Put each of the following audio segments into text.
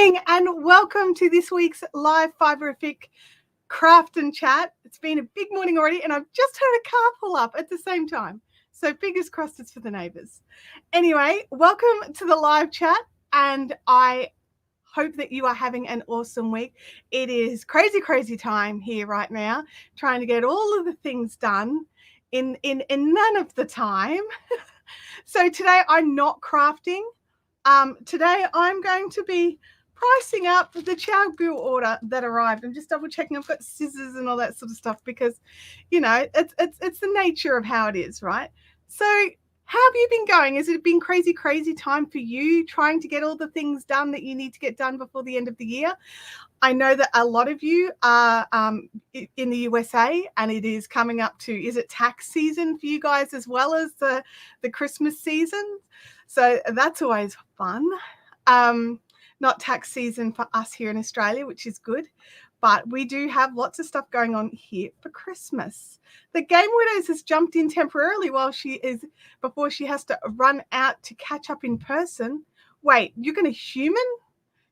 morning and welcome to this week's live Fiberific craft and chat. It's been a big morning already and I've just heard a car pull up at the same time. So fingers crossed it's for the neighbours. Anyway, welcome to the live chat and I hope that you are having an awesome week. It is crazy time here right now, trying to get all of the things done in none of the time. So today I'm not crafting. Today I'm going to be pricing up the Chow Goo order that arrived. I'm just double checking I've got scissors and all that sort of stuff because, you know, it's the nature of how it is, right? So how have you been going? Has it been crazy time for you trying to get all the things done that you need to get done before the end of the year? I know that a lot of you are in the USA and it is coming up to, is it tax season for you guys as well as the Christmas season? So that's always fun. Not tax season for us here in Australia, which is good. But we do have lots of stuff going on here for Christmas. The Game Widows has jumped in temporarily before she has to run out to catch up in person. Wait, you're going to human?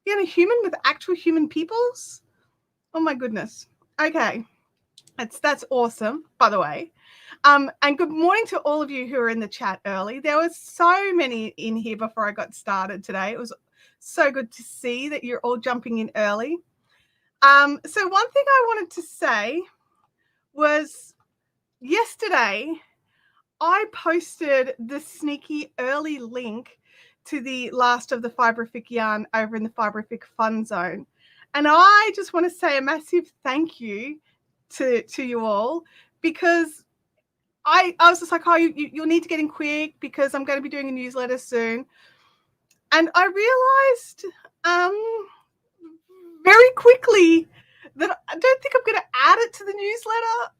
You're going to human with actual human peoples? Oh my goodness. Okay. That's awesome, by the way. And good morning to all of you who are in the chat early. There were so many in here before I got started today. It was so good to see that you're all jumping in early. So one thing I wanted to say was yesterday I posted the sneaky early link to the last of the Fiberific yarn over in the Fiberific Fun Zone. And I just want to say a massive thank you to you all, because I was just like, oh, you'll need to get in quick because I'm going to be doing a newsletter soon. And I realized very quickly that I don't think I'm going to add it to the newsletter.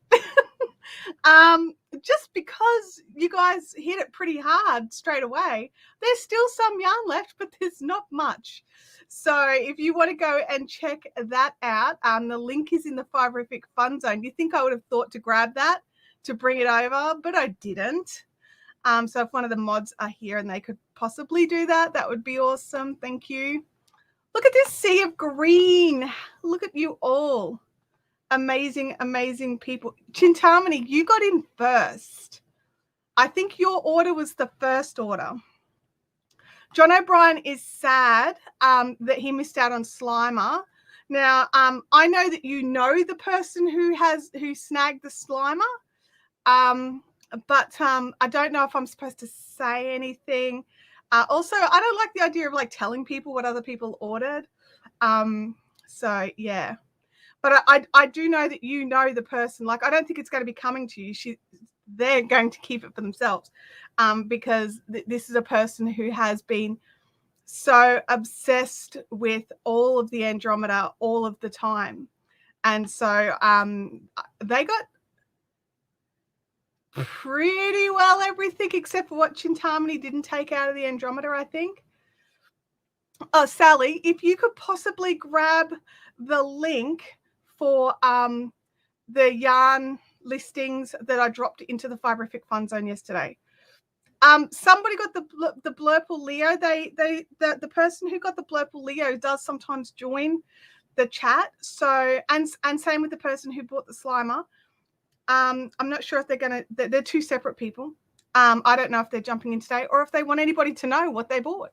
Just because you guys hit it pretty hard straight away. There's still some yarn left, but there's not much. So if you want to go and check that out, the link is in the Fiberific Fun Zone. You think I would have thought to grab that to bring it over, but I didn't. So if one of the mods are here and they could possibly do that, that would be awesome. Thank you. Look at this sea of green. Look at you all. Amazing people. Chintamani, you got in first. I think your order was the first order. John O'Brien is sad that he missed out on Slimer. Now, I know that you know the person who snagged the Slimer, but I don't know if I'm supposed to say anything. Also, I don't like the idea of like telling people what other people ordered. So yeah. But I do know that you know the person. Like, I don't think it's going to be coming to you. They're going to keep it for themselves because this is a person who has been so obsessed with all of the Andromeda all of the time. And so they got pretty well everything except for what Chintamani didn't take out of the Andromeda, I think. Oh, Sally, if you could possibly grab the link for the yarn listings that I dropped into the Fiberific Fun Zone yesterday. Somebody got the Blurple Leo. The person who got the Blurple Leo does sometimes join the chat. So and same with the person who bought the Slimer. I'm not sure if they're two separate people. I don't know if they're jumping in today or if they want anybody to know what they bought.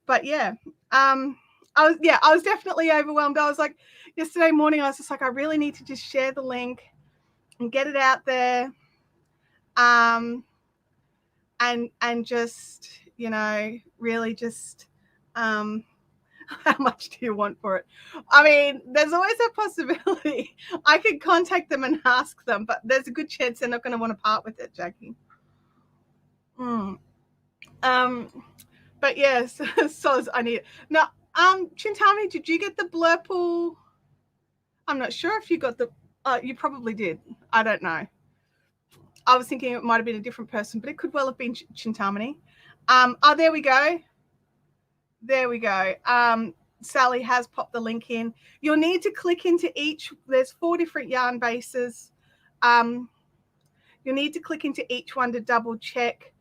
But yeah, I was definitely overwhelmed. I was like, yesterday morning, I was just like, I really need to just share the link and get it out there. And just, you know, really just, how much do you want for it? I mean, there's always a possibility. I could contact them and ask them, but there's a good chance they're not going to want to part with it, Jackie. But yes, so I need it. Now, Chintamani, did you get the Blurple? I'm not sure if you got the, you probably did. I don't know. I was thinking it might have been a different person, but it could well have been Chintamani. Oh, there we go. There we go. Sally has popped the link in. You'll need to click into each. There's 4 different yarn bases. You'll need to click into each one to double check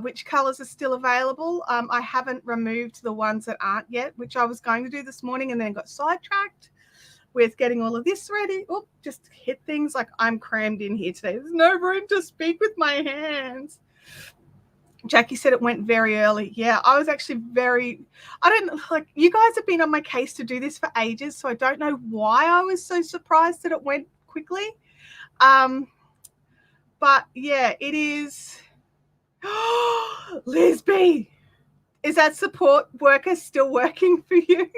which colors are still available. I haven't removed the ones that aren't yet, which I was going to do this morning and then got sidetracked with getting all of this ready. Oh, just hit things like I'm crammed in here today. There's no room to speak with my hands. Jackie said it went very early. Yeah, I was actually you guys have been on my case to do this for ages, so I don't know why I was so surprised that it went quickly. But yeah, it is. Lisby, is that support worker still working for you?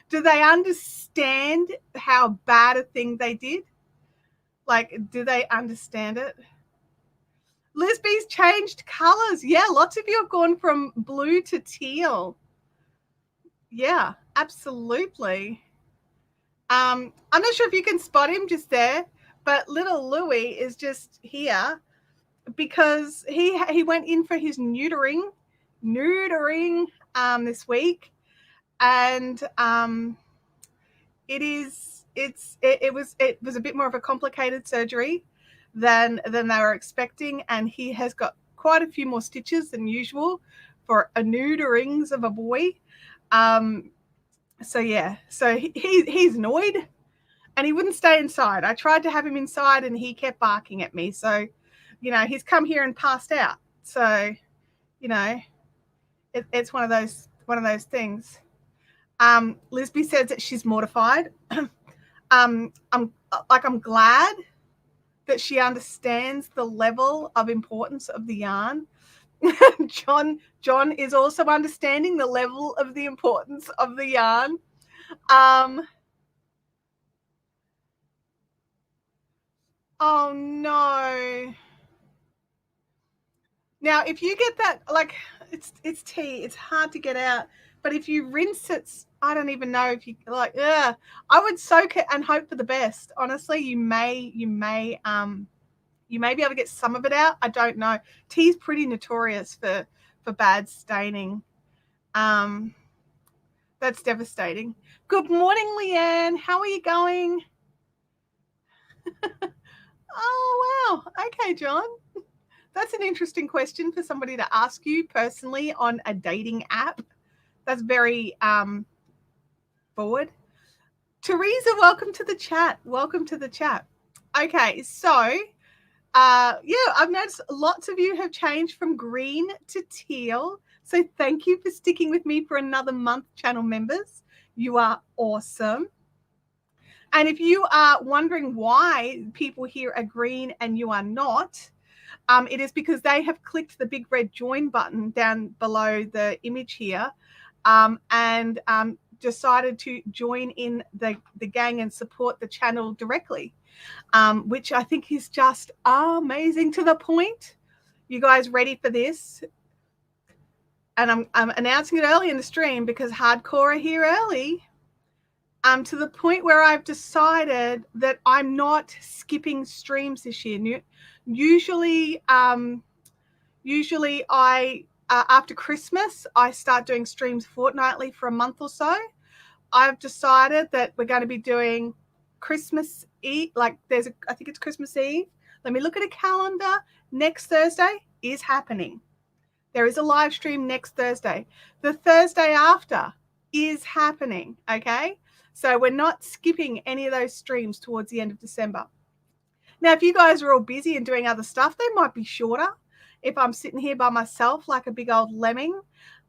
Do they understand how bad a thing they did? Like, do they understand it? Lisby's changed colors. Yeah, lots of you have gone from blue to teal. Yeah, absolutely. I'm not sure if you can spot him just there, but little Louie is just here because he went in for his neutering this week, and it was a bit more of a complicated surgery than they were expecting, and he has got quite a few more stitches than usual for a neuterings of a boy. So yeah, so he's annoyed and he wouldn't stay inside. I tried to have him inside and he kept barking at me. So, he's come here and passed out. So, it's one of those things. Lisby says that she's mortified. I'm glad that she understands the level of importance of the yarn. John is also understanding the level of the importance of the yarn. Oh no. Now, if you get that, like, it's tea, it's hard to get out. But if you rinse it, I don't even know if you like. I would soak it and hope for the best. Honestly, you may be able to get some of it out. I don't know. Tea's pretty notorious for bad staining. That's devastating. Good morning, Leanne. How are you going? Oh wow. Okay, John. That's an interesting question for somebody to ask you personally on a dating app. That's very forward. Teresa, welcome to the chat. Welcome to the chat. Okay, so I've noticed lots of you have changed from green to teal. So thank you for sticking with me for another month, channel members. You are awesome. And if you are wondering why people here are green and you are not, it is because they have clicked the big red join button down below the image here and decided to join in the gang and support the channel directly, which I think is just amazing. To the point. You guys ready for this? And I'm announcing it early in the stream because hardcore are here early. To the point where I've decided that I'm not skipping streams this year. Usually I after Christmas I start doing streams fortnightly for a month or so. I've decided that we're going to be doing Christmas Eve. Like I think it's Christmas Eve. Let me look at a calendar. Next Thursday is happening. There is a live stream next Thursday. The Thursday after is happening. Okay. So we're not skipping any of those streams towards the end of December. Now, if you guys are all busy and doing other stuff, they might be shorter if I'm sitting here by myself like a big old lemming.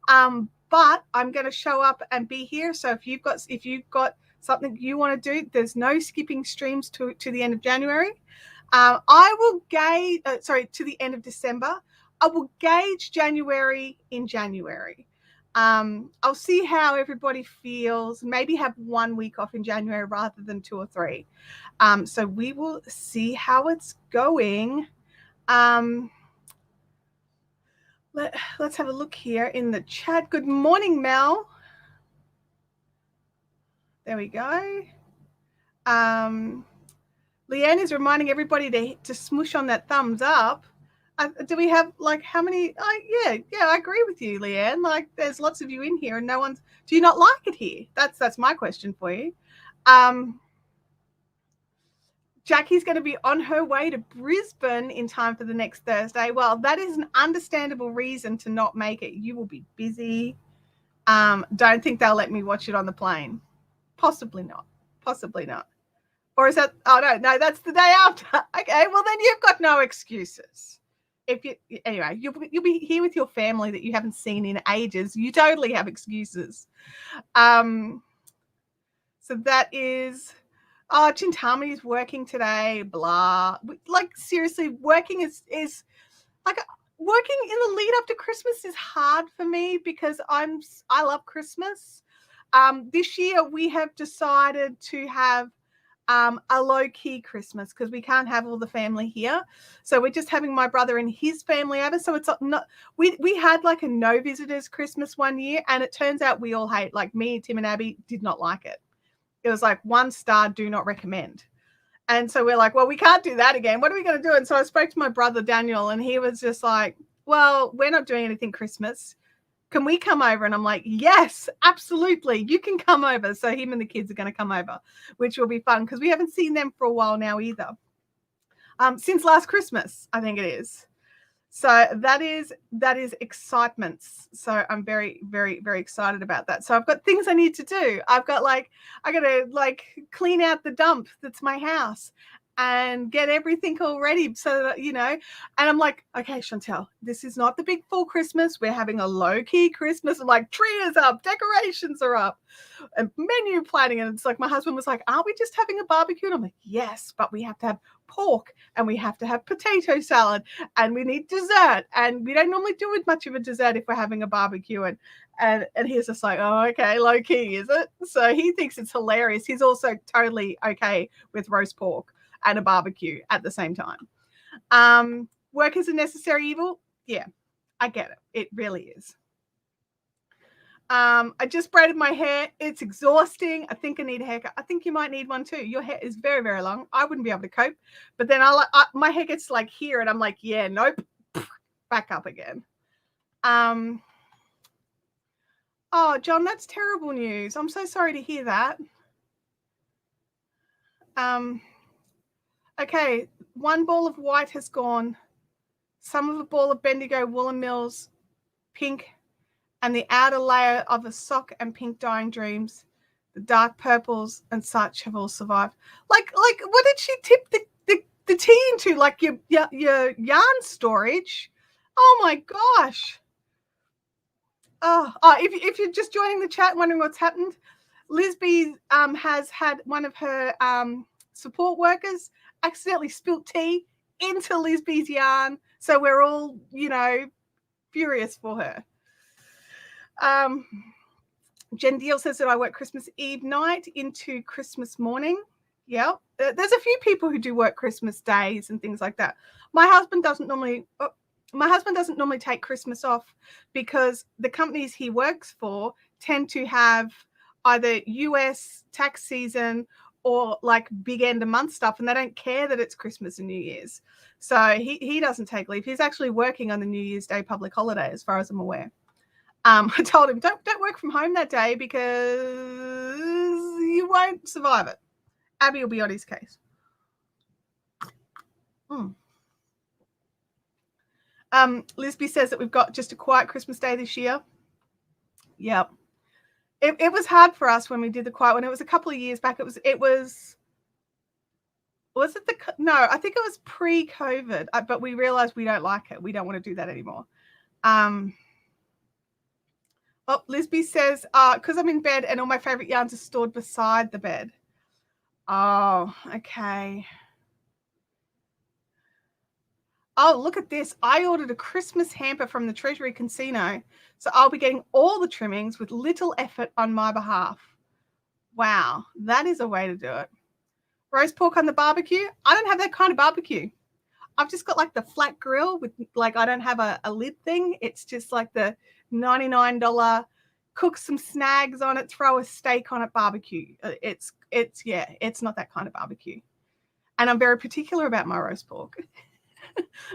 But I'm going to show up and be here. So if you've got something you want to do, there's no skipping streams to the end of January. I will gauge, to the end of December. I will gauge January in January. I'll see how everybody feels, maybe have 1 week off in January rather than 2 or 3. So we will see how it's going. Let's have a look here in the chat. Good morning, Mel. There we go. Leanne is reminding everybody to smush on that thumbs up. Do we have how many? Yeah, I agree with you, Leanne. There's lots of you in here and no one's. Do you not like it here? That's my question for you. Jackie's going to be on her way to Brisbane in time for the next Thursday. Well, that is an understandable reason to not make it. You will be busy. Don't think they'll let me watch it on the plane. Possibly not. Possibly not. Or is that, oh no, that's the day after. Okay, well then you've got no excuses. Anyway, you'll be here with your family that you haven't seen in ages. You totally have excuses. So that is, Chintami's working today, blah. Like seriously, working is like, working in the lead up to Christmas is hard for me because I love Christmas. This year we have decided to have a low-key Christmas because we can't have all the family here. So we're just having my brother and his family over. So it's not, we had like a no visitors Christmas one year, and it turns out we all hate, like me, Tim and Abby did not like it. It was like 1 star, do not recommend. And so we're like, well, we can't do that again. What are we going to do? And so I spoke to my brother Daniel, and he was just like, well, we're not doing anything Christmas. Can we come over? And I'm like, yes, absolutely. You can come over. So him and the kids are going to come over, which will be fun because we haven't seen them for a while now either. Since last Christmas, I think it is. So that is excitement. So I'm very, very, very excited about that. So I've got things I need to do. I got to clean out the dump that's my house and get everything all ready so that, and I'm like, okay, Chantel, this is not the big full Christmas. We're having a low-key Christmas. I'm like, tree is up, decorations are up, and menu planning. And it's like, my husband was like, aren't we just having a barbecue? And I'm like, yes, but we have to have pork and we have to have potato salad and we need dessert. And we don't normally do much of a dessert if we're having a barbecue. And he's just like, oh, okay, low-key, is it? So he thinks it's hilarious. He's also totally okay with roast pork and a barbecue at the same time. Work is a necessary evil. Yeah, I get it. It really is. I just braided my hair. It's exhausting. I think I need a haircut. I think you might need one too. Your hair is very, very long. I wouldn't be able to cope. But then my hair gets like here and I'm like, yeah, nope. Back up again. Oh, John, that's terrible news. I'm so sorry to hear that. Okay, 1 ball of white has gone. Some of a ball of Bendigo Woolen Mills pink, and the outer layer of a sock and pink dyeing dreams. The dark purples and such have all survived. Like what did she tip the tea into? Like your yarn storage? Oh my gosh. Oh, if you're just joining the chat wondering what's happened, Lisby has had one of her support workers accidentally spilt tea into Lisby's yarn. So we're all, furious for her. Jen Deal says that I work Christmas Eve night into Christmas morning. Yeah, there's a few people who do work Christmas days and things like that. My husband doesn't normally take Christmas off because the companies he works for tend to have either US tax season or like big end of month stuff, and they don't care that it's Christmas and New Year's. So he doesn't take leave. He's actually working on the New Year's Day public holiday, as far as I'm aware. I told him, don't work from home that day because you won't survive it. Abby will be on his case. Lisby says that we've got just a quiet Christmas day this year. Yep. It was hard for us when we did the quiet one. It was a couple of years back. I think it was pre-COVID, but we realized we don't like it. We don't want to do that anymore. Lisby says, because I'm in bed and all my favorite yarns are stored beside the bed. Oh, okay. Oh, look at this. I ordered a Christmas hamper from the Treasury Casino, so I'll be getting all the trimmings with little effort on my behalf. Wow, that is a way to do it. Roast pork on the barbecue. I don't have that kind of barbecue. I've just got like the flat grill with like, I don't have a lid thing. It's just like the $99 cook some snags on it, throw a steak on it barbecue. It's not that kind of barbecue. And I'm very particular about my roast pork.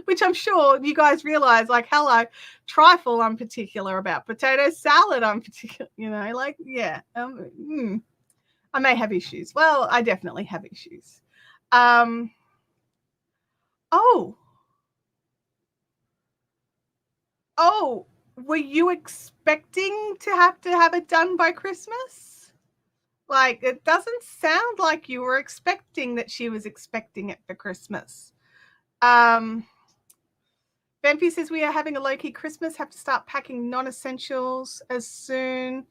Which I'm sure you guys realize, like, hello, trifle I'm particular about, potato salad I'm particular, I may have issues. Well, I definitely have issues. Oh, were you expecting to have it done by Christmas? Like, it doesn't sound like you were expecting that she was expecting it for Christmas. Benfi says we are having a low-key Christmas, have to start packing non-essentials as soon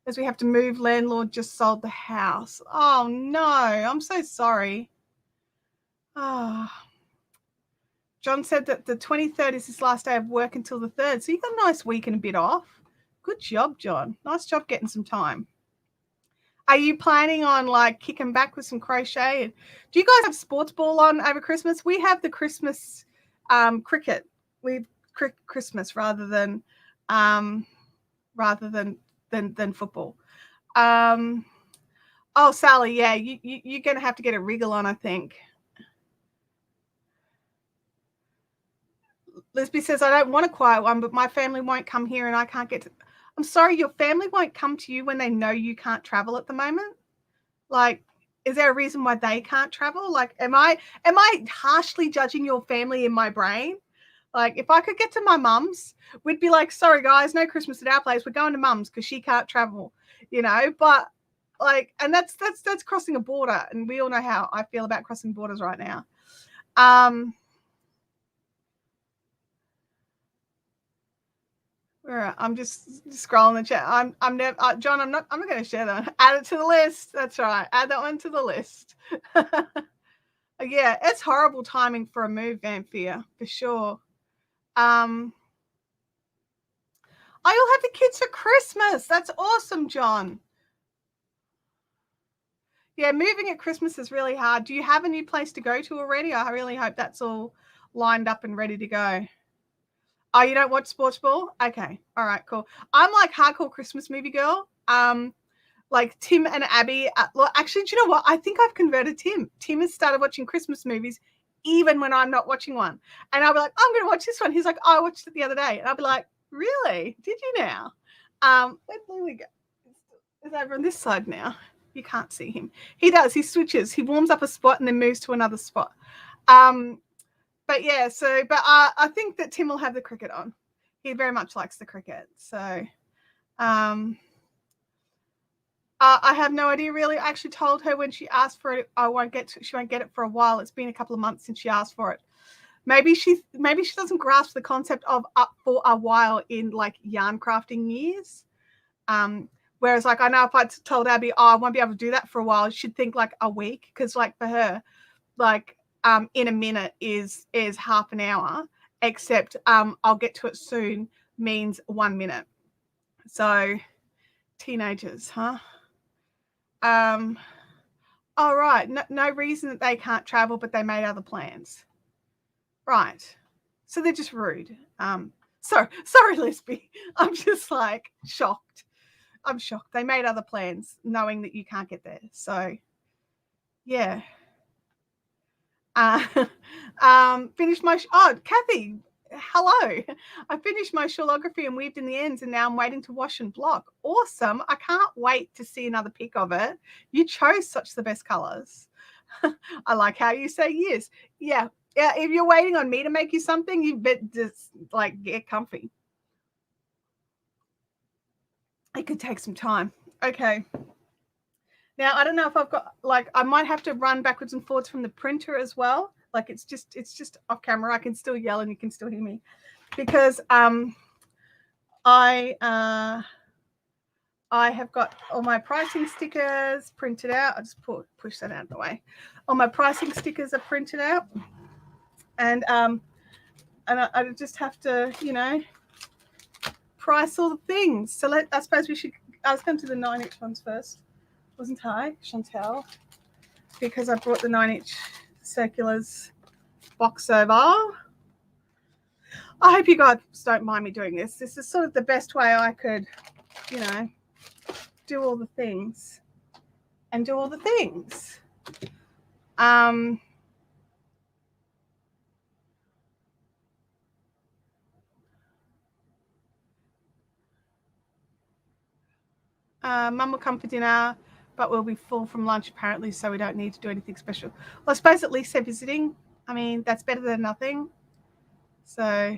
as we have to move. Landlord just sold the house. Oh no, I'm so sorry. Oh. John said that the 23rd is his last day of work until the 3rd. So you got a nice week and a bit off. Good job, John. Nice job getting some time. Are you planning on like kicking back with some crochet? Do you guys have sports ball on over Christmas? We have the Christmas cricket. We've Christmas rather than football. Oh, Sally, yeah, you're going to have to get a wriggle on, I think. Lisby says, I don't want a quiet one, but my family won't come here and I can't get to... I'm sorry, your family won't come to you when they know you can't travel at the moment? Like, is there a reason why they can't travel? Like, am I harshly judging your family in my brain? Like, if I could get to my mum's, we'd be like, sorry, guys, no Christmas at our place. We're going to mum's because she can't travel, you know? But, like, and that's crossing a border. And we all know how I feel about crossing borders right now. I'm just scrolling the chat. I'm never John. I'm not going to share that one. Add it to the list. That's right. Add that one to the list. Yeah, it's horrible timing for a move, Vanthea, for sure. Oh, you'll have the kids for Christmas. That's awesome, John. Yeah, moving at Christmas is really hard. Do you have a new place to go to already? I really hope that's all lined up and ready to go. Oh, you don't watch sports ball? Okay. All right, cool. I'm like hardcore Christmas movie girl. Like Tim and Abby. Actually, do you know what? I think I've converted Tim. Tim has started watching Christmas movies even when I'm not watching one. And I'll be like, I'm going to watch this one. He's like, oh, I watched it the other day. And I'll be like, really? Did you now? Where we go? He's over on this side now. You can't see him. He does. He switches. He warms up a spot and then moves to another spot. But yeah, but I think that Tim will have the cricket on. He very much likes the cricket. So I have no idea really. I actually told her when she asked for it, she won't get it for a while. It's been a couple of months since she asked for it. Maybe she doesn't grasp the concept of up for a while in like yarn crafting years. Whereas like I know if I told Abby, I won't be able to do that for a while, she'd think like a week, because like for her, like in a minute is half an hour, except I'll get to it soon means 1 minute. So teenagers, huh? All right. No reason that they can't travel, but they made other plans. Right. So they're just rude. Sorry, Lisby. I'm just like shocked. I'm shocked. They made other plans knowing that you can't get there. So yeah. Finished my Kathy, hello. I finished my shawlography and weaved in the ends, and now I'm waiting to wash and block. Awesome. I can't wait to see another pic of it. You chose such the best colors. I like how you say yes. Yeah, if you're waiting on me to make you something, you bet just like get comfy. It could take some time. Okay. Now, I don't know if I've got, like, I might have to run backwards and forwards from the printer as well. Like, it's just off camera. I can still yell and you can still hear me, because I have got all my pricing stickers printed out. I'll just push that out of the way. All my pricing stickers are printed out, and I just have to, price all the things. So I suppose I was going to do the 9-inch ones first, wasn't I, Chantel? Because I brought the 9-inch circulars box over. I hope you guys don't mind me doing this. This is sort of the best way I could, do all the things and do all the things. Mum will come for dinner, but we'll be full from lunch apparently, so we don't need to do anything special. Well, I suppose at least they're visiting. I mean, that's better than nothing. So,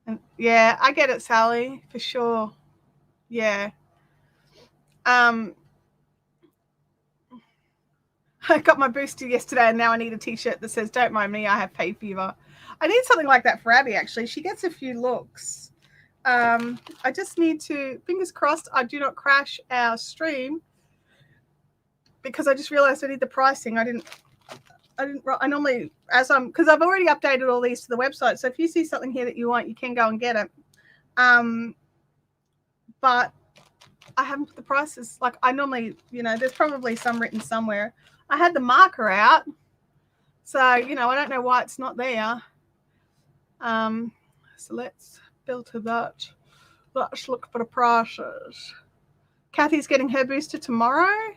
and yeah, I get it, Sally, for sure. Yeah. I got my booster yesterday, and now I need a t-shirt that says, "Don't mind me, I have hay fever." I need something like that for Abby, actually. She gets a few looks. I just need to, fingers crossed, I do not crash our stream, because I just realized I need the pricing. I normally, because I've already updated all these to the website. So if you see something here that you want, you can go and get it. But I haven't put the prices. Like I normally, there's probably some written somewhere. I had the marker out. So, I don't know why it's not there. So let's build to that. Let's look for the prices. Kathy's getting her booster tomorrow.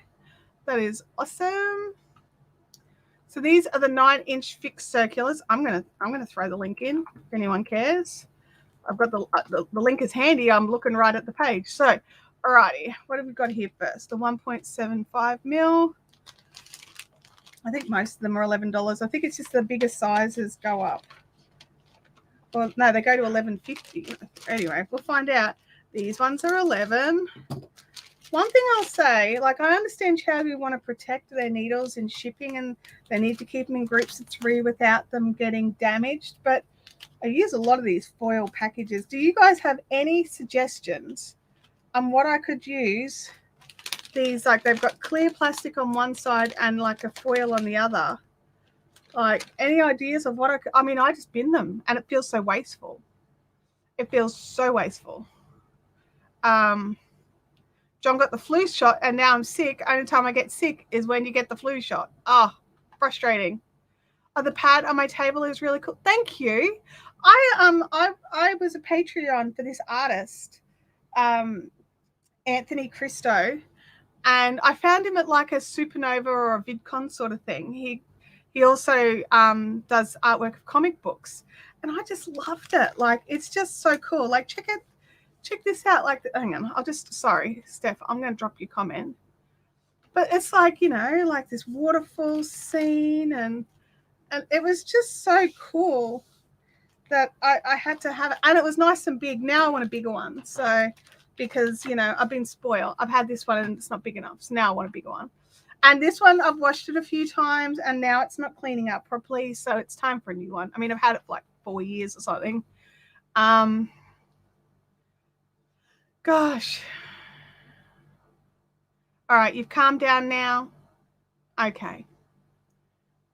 That is awesome. So these are the 9-inch fixed circulars. I'm gonna throw the link in if anyone cares. I've got the link is handy. I'm looking right at the page. So, alrighty, what have we got here first? The 1.75 mil. I think most of them are $11. I think it's just the bigger sizes go up. Well, no, they go to $11.50. Anyway, we'll find out. These ones are $11. One thing I'll say, like I understand how we want to protect their needles in shipping, and they need to keep them in groups of 3 without them getting damaged. But I use a lot of these foil packages. Do you guys have any suggestions on what I could use? These, like they've got clear plastic on one side and like a foil on the other. Like any ideas of what I mean, I just bin them and it feels so wasteful. It feels so wasteful. John got the flu shot and now I'm sick. Only time I get sick is when you get the flu shot. Oh, frustrating. Oh, the pad on my table is really cool. Thank you. I was a Patreon for this artist, Anthony Christo, and I found him at like a Supernova or a VidCon sort of thing. He also does artwork of comic books, and I just loved it. Like it's just so cool. Like check this out. Like hang on, sorry, Steph, I'm going to drop your comment. But it's like like this waterfall scene, and it was just so cool that I had to have it, and it was nice and big. Now I want a bigger one, so because I've been spoiled. I've had this one and it's not big enough, so now I want a bigger one. And this one I've washed it a few times and now it's not cleaning up properly, so it's time for a new one. I mean, I've had it for like 4 years or something. Gosh. All right, you've calmed down now. Okay,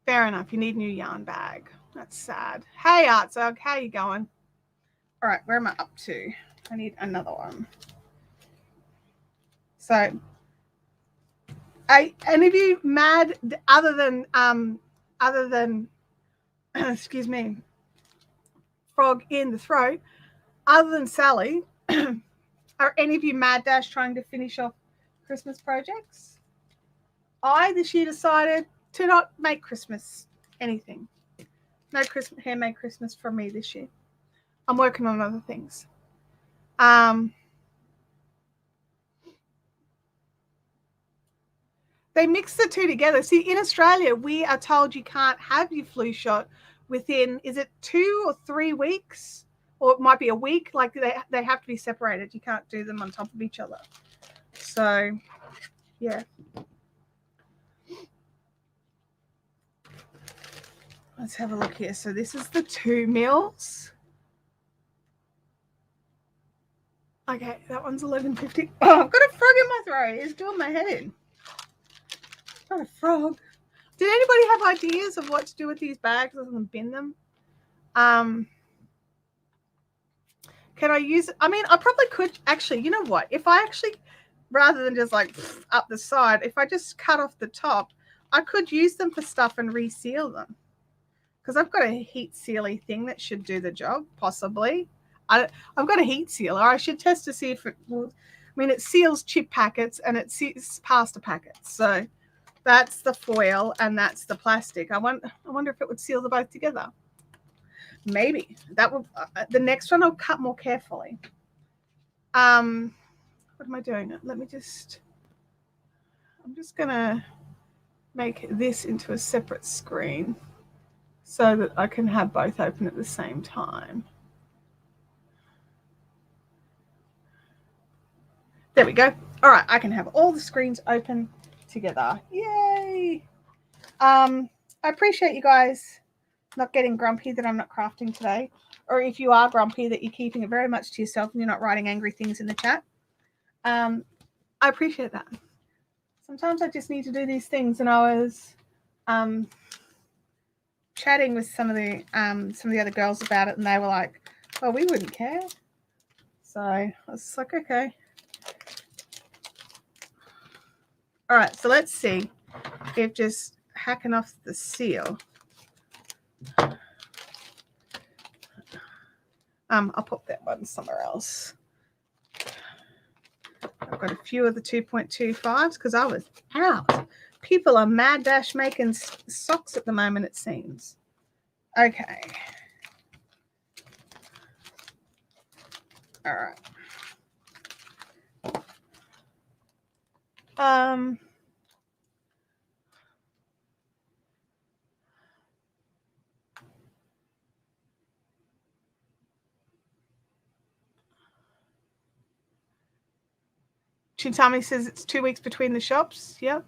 fair enough. You need a new yarn bag. That's sad. Hey Artzog, how you going? All right, where am I up to? I need another one. So any of you mad other than excuse me, frog in the throat, other than Sally, are any of you mad dash trying to finish off Christmas projects? I this year decided to not make Christmas anything. No Christmas handmade Christmas from me this year. I'm working on other things. They mix the two together. See, in Australia, we are told you can't have your flu shot within, is it 2 or 3 weeks? Or it might be a week. Like they have to be separated. You can't do them on top of each other. So, yeah. Let's have a look here. So this is the 2 mils. Okay, that one's $11.50. Oh, I've got a frog in my throat. It's doing my head in. Not a frog. Did anybody have ideas of what to do with these bags other than bin them? Can I use it? I mean, I probably could actually, you know what? If I actually, rather than just like up the side, if I just cut off the top, I could use them for stuff and reseal them. Because I've got a heat sealy thing that should do the job, possibly. I've got a heat sealer. I should test to see if it will. I mean, it seals chip packets and it seals pasta packets. So that's the foil and that's the plastic. I wonder if it would seal the both together. Maybe that will. The next one I'll cut more carefully. What am I doing? Let me just. I'm just going to make this into a separate screen so that I can have both open at the same time. There we go. All right, I can have all the screens open together. Yay! I appreciate you guys not getting grumpy that I'm not crafting today. Or if you are grumpy, that you're keeping it very much to yourself and you're not writing angry things in the chat. I appreciate that. Sometimes I just need to do these things. And I was chatting with some of the other girls about it, and they were like, well, we wouldn't care. So I was like, okay. All right, so let's see if just hacking off the seal. I'll pop that one somewhere else. I've got a few of the 2.25s because I was out. People are mad dash making socks at the moment, it seems. Okay. All right. Chintami says it's 2 weeks between the shops. Yep.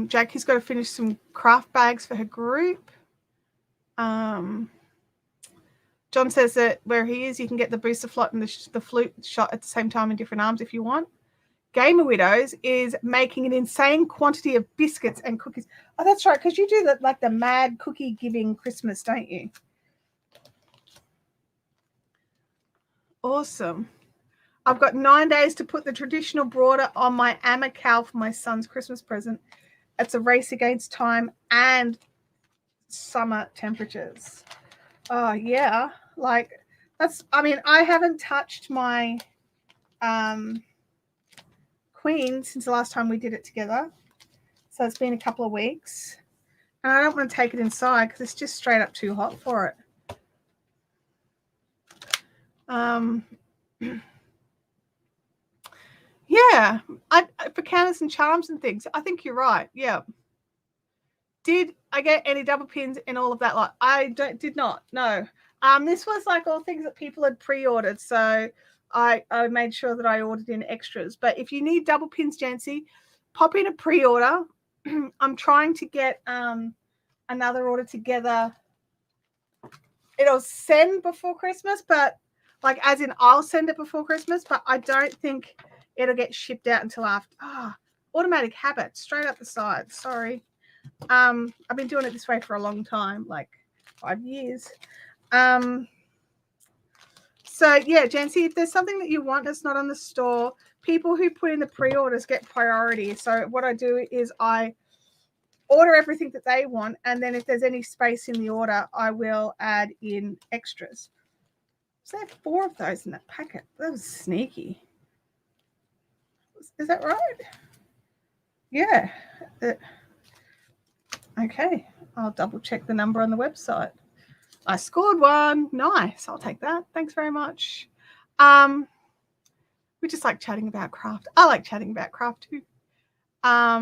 Jackie's got to finish some craft bags for her group. John says that where he is, you can get the booster flot and the flute shot at the same time in different arms if you want. Gamer Widows is making an insane quantity of biscuits and cookies. Oh, that's right, because you do that like the mad cookie giving Christmas, don't you? Awesome. I've got 9 days to put the traditional border on my Amacal for my son's Christmas present. It's a race against time and summer temperatures. Oh, yeah. Like, that's, I mean, I haven't touched my queen since the last time we did it together. So it's been a couple of weeks. And I don't want to take it inside because it's just straight up too hot for it. Yeah, for counters and charms and things, I think you're right. Yeah. Did I get any double pins in all of that lot? I did not. No. This was like all things that people had pre-ordered, so I made sure that I ordered in extras. But if you need double pins, Jancy, pop in a pre-order. I'm trying to get another order together. It'll send before Christmas, but like as in I'll send it before Christmas, but I don't think it'll get shipped out until after. Automatic habit, straight up the side. Sorry. I've been doing it this way for a long time, like 5 years. So yeah, Jancy, if there's something that you want that's not on the store, people who put in the pre-orders get priority. So what I do is I order everything that they want, and then if there's any space in the order, I will add in extras. So I have 4 of those in that packet. That was sneaky. Is that right? Yeah. Okay. I'll double check the number on the website. I scored 1. Nice. I'll take that. Thanks very much. We just like chatting about craft. I like chatting about craft too. I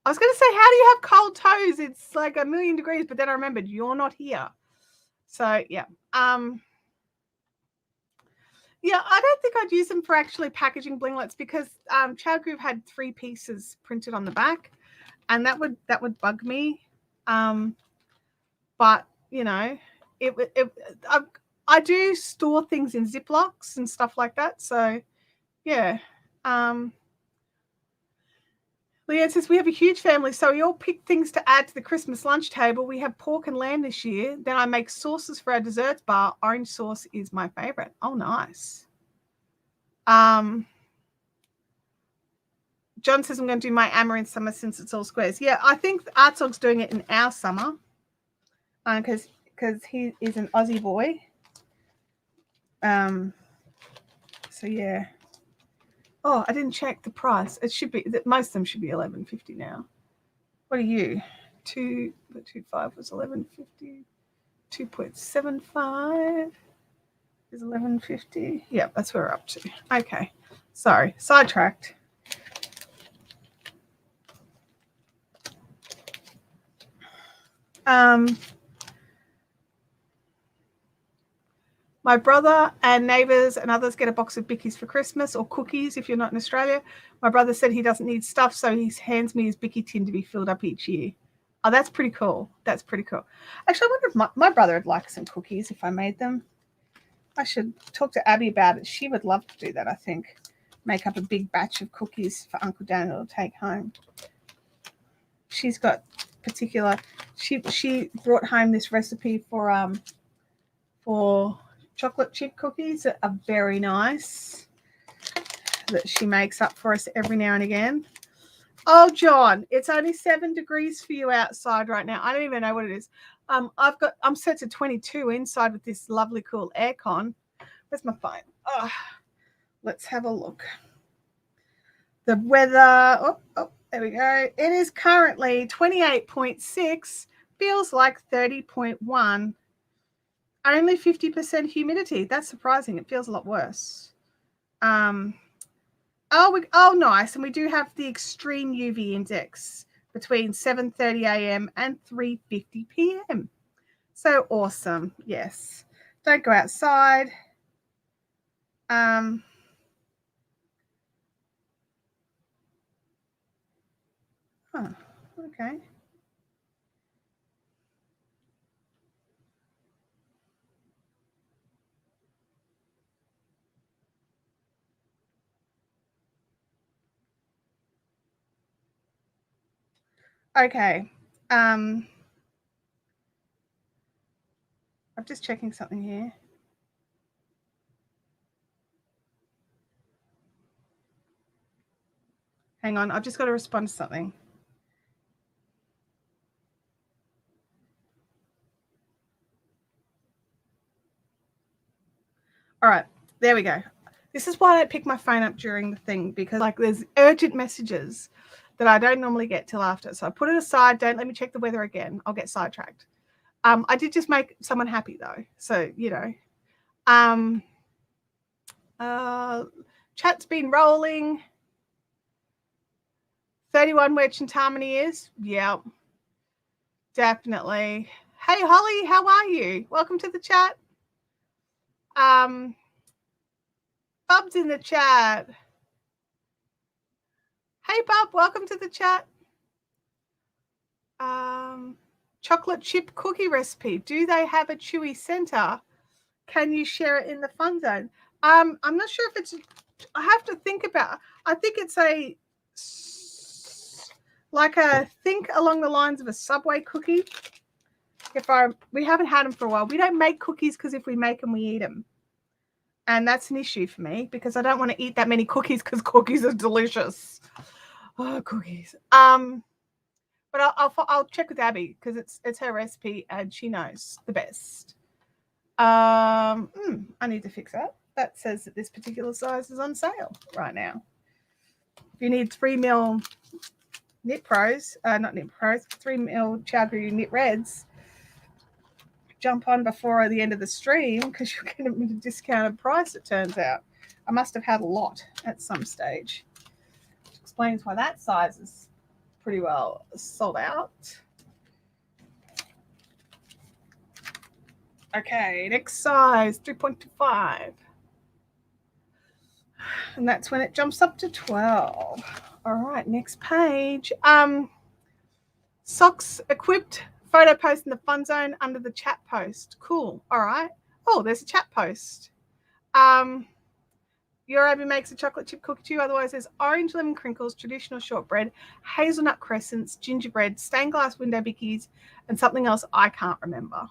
was going to say, how do you have cold toes? It's like 1,000,000 degrees, but then I remembered you're not here. So, yeah. Yeah, I don't think I'd use them for actually packaging blinglets because Chow Groove had 3 pieces printed on the back, and that would bug me. But you know, I do store things in Ziplocs and stuff like that. So, yeah. Leanne says, we have a huge family, so we all pick things to add to the Christmas lunch table. We have pork and lamb this year. Then I make sauces for our desserts bar. Orange sauce is my favorite. Oh, nice. John says, I'm going to do my Amma in summer since it's all squares. Yeah, I think Artsog's doing it in our summer because he is an Aussie boy. So, yeah. Oh, I didn't check the price. It should be that most of them should be $11.50 now. What are you? 2.25 was $11.50. 2.75 is $11.50. Yeah, that's where we're up to. Okay, sorry, sidetracked. My brother and neighbours and others get a box of Bickies for Christmas, or cookies if you're not in Australia. My brother said he doesn't need stuff, so he hands me his Bicky tin to be filled up each year. Oh, that's pretty cool. That's pretty cool. Actually, I wonder if my brother would like some cookies if I made them. I should talk to Abby about it. She would love to do that, I think. Make up a big batch of cookies for Uncle Daniel to take home. She's got particular... She brought home this recipe for chocolate chip cookies that are very nice, that she makes up for us every now and again. Oh, John, it's only 7 degrees for you outside right now. I don't even know what it is. I'm set to 22 inside with this lovely cool aircon. Where's my phone? Oh, let's have a look. The weather, there we go. It is currently 28.6, feels like 30.1. Only 50% humidity. That's surprising. It feels a lot worse. Oh, nice. And we do have the extreme UV index between 7:30 a.m. and 3:50 p.m. So awesome. Yes. Don't go outside. Okay. Okay. I'm just checking something here. Hang on. I've just got to respond to something. All right. There we go. This is why I don't pick my phone up during the thing, because like there's urgent messages that I don't normally get till after. So I put it aside. Don't let me check the weather again. I'll get sidetracked. I did just make someone happy though. So, you know, chat's been rolling. 31 where Chintamani is. Yeah, definitely. Hey, Holly, how are you? Welcome to the chat. Bub's in the chat. Hey, Bub, welcome to the chat. Chocolate chip cookie recipe. Do they have a chewy center? Can you share it in the fun zone? I'm not sure if it's... I have to think about... I think it's think along the lines of a Subway cookie. We haven't had them for a while. We don't make cookies because if we make them, we eat them. And that's an issue for me because I don't want to eat that many cookies because cookies are delicious. Oh, cookies. But I'll check with Abby because it's her recipe and she knows the best. I need to fix that. That says that this particular size is on sale right now. If you need 3 mil knit pros, not knit pros, 3 mil Chowdhury knit reds, jump on before the end of the stream because you're getting them at a discounted price, it turns out. I must have had a lot at some stage. Which explains why that size is pretty well sold out. Okay, next size, 3.25. And that's when it jumps up to 12. All right, next page. Socks equipped. Photo post in the fun zone under the chat post. Cool. All right. Oh, there's a chat post. Your Abby makes a chocolate chip cookie too. Otherwise, there's orange lemon crinkles, traditional shortbread, hazelnut crescents, gingerbread, stained glass window bickies, and something else I can't remember.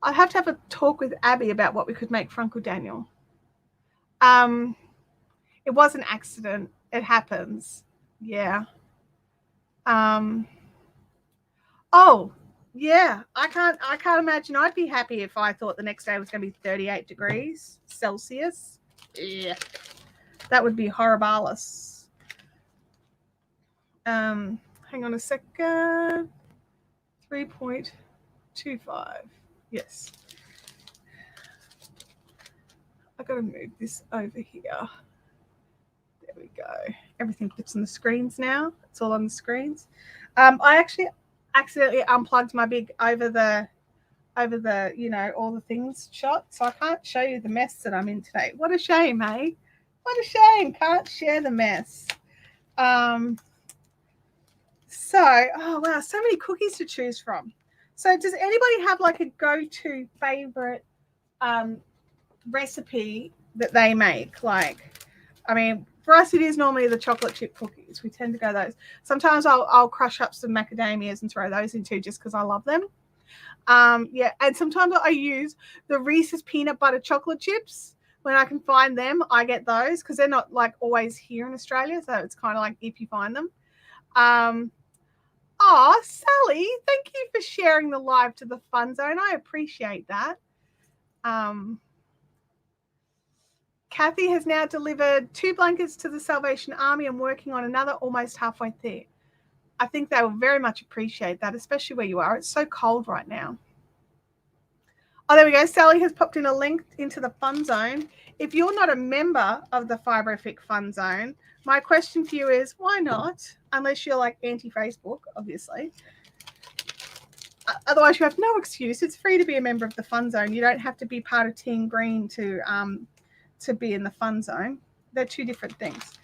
I'd have to have a talk with Abby about what we could make for Uncle Daniel. It was an accident. It happens. Yeah. Oh, yeah. I can't imagine I'd be happy if I thought the next day was going to be 38 degrees Celsius. Yeah. That would be horribilis. Hang on a second. 3.25. Yes. I've got to move this over here. There we go. Everything fits on the screens now. It's all on the screens. I actually accidentally unplugged my big over the all the things shot, so I can't show you the mess that I'm in today. What a shame, hey? What a shame. Can't share the mess. So, oh wow, so many cookies to choose from. So does anybody have like a go-to favorite recipe that they make? Like, I mean, for us, it is normally the chocolate chip cookies. We tend to go those. Sometimes I'll crush up some macadamias and throw those in too, just because I love them. Yeah, and sometimes I use the Reese's peanut butter chocolate chips. When I can find them, I get those because they're not like always here in Australia, so it's kind of like if you find them. Oh, Sally, thank you for sharing the live to the Fun Zone. I appreciate that. Kathy has now delivered 2 blankets to the Salvation Army and working on another almost halfway there. I think they will very much appreciate that, especially where you are. It's so cold right now. Oh, there we go. Sally has popped in a link into the Fun Zone. If you're not a member of the Fiberific Fun Zone, my question for you is, why not? Unless you're like anti-Facebook, obviously. Otherwise, you have no excuse. It's free to be a member of the Fun Zone. You don't have to be part of Team Green to be in the Fun Zone. They're 2 different things.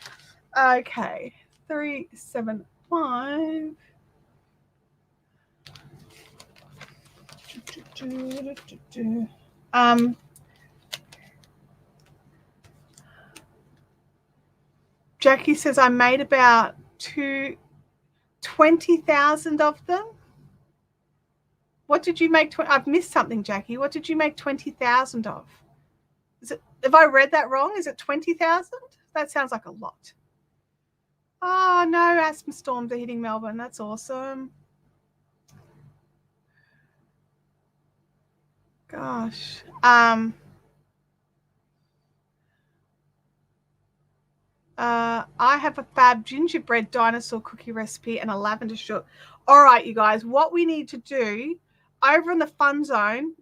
Okay, 375. Jackie says I made about 20,000 of them. What did you make? I've missed something, Jackie. What did you make 20,000 of? Is it? Have I read that wrong? Is it 20,000? That sounds like a lot. Oh no, asthma storms are hitting Melbourne. That's awesome. Gosh. I have a fab gingerbread dinosaur cookie recipe and a lavender short. All right, you guys, what we need to do over in the Fun Zone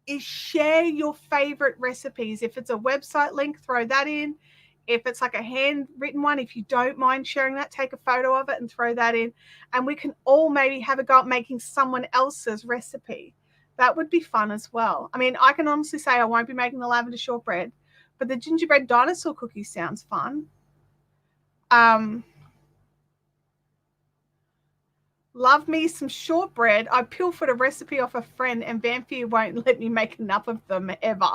is share your favorite recipes. If it's a website link, throw that in. If it's like a handwritten one, if you don't mind sharing that, take a photo of it and throw that in. And we can all maybe have a go at making someone else's recipe. That would be fun as well. I mean, I can honestly say I won't be making the lavender shortbread, but the gingerbread dinosaur cookie sounds fun. Love me some shortbread. I pilfered a recipe off a friend and Vampire won't let me make enough of them ever.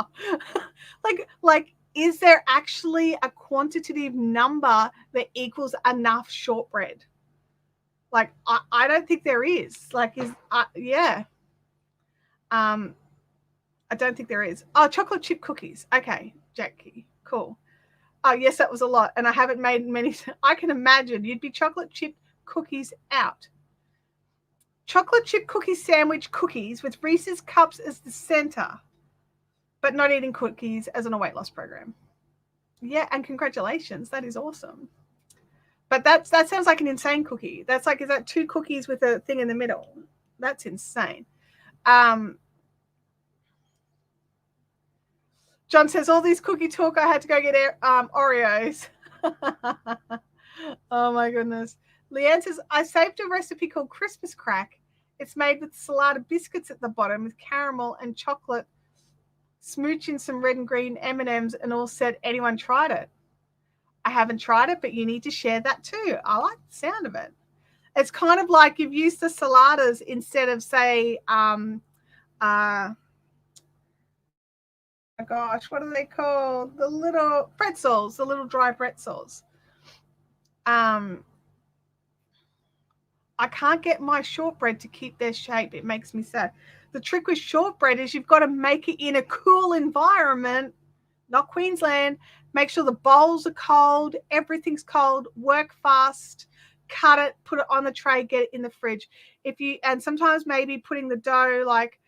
like, is there actually a quantitative number that equals enough shortbread? Like, I don't think there is. Like, yeah. I don't think there is. Oh, chocolate chip cookies. Okay, Jackie. Cool. Oh, yes, that was a lot. And I haven't made many. I can imagine you'd be chocolate chip cookies out. Chocolate chip cookie sandwich cookies with Reese's Cups as the center, but not eating cookies as in a weight loss program. Yeah, and congratulations. That is awesome. But that sounds like an insane cookie. That's like, is that 2 cookies with a thing in the middle? That's insane. John says, all these cookie talk, I had to go get Oreos. Oh, my goodness. Leanne says, I saved a recipe called Christmas Crack. It's made with salada biscuits at the bottom with caramel and chocolate, smooching some red and green M&Ms, and all said, anyone tried it? I haven't tried it, but you need to share that too. I like the sound of it. It's kind of like you've used the saladas instead of, say, oh gosh, what are they called? The little pretzels, the little dry pretzels. I can't get my shortbread to keep their shape. It makes me sad. The trick with shortbread is you've got to make it in a cool environment, not Queensland. Make sure the bowls are cold, everything's cold, work fast, cut it, put it on the tray, get it in the fridge. And sometimes maybe putting the dough, like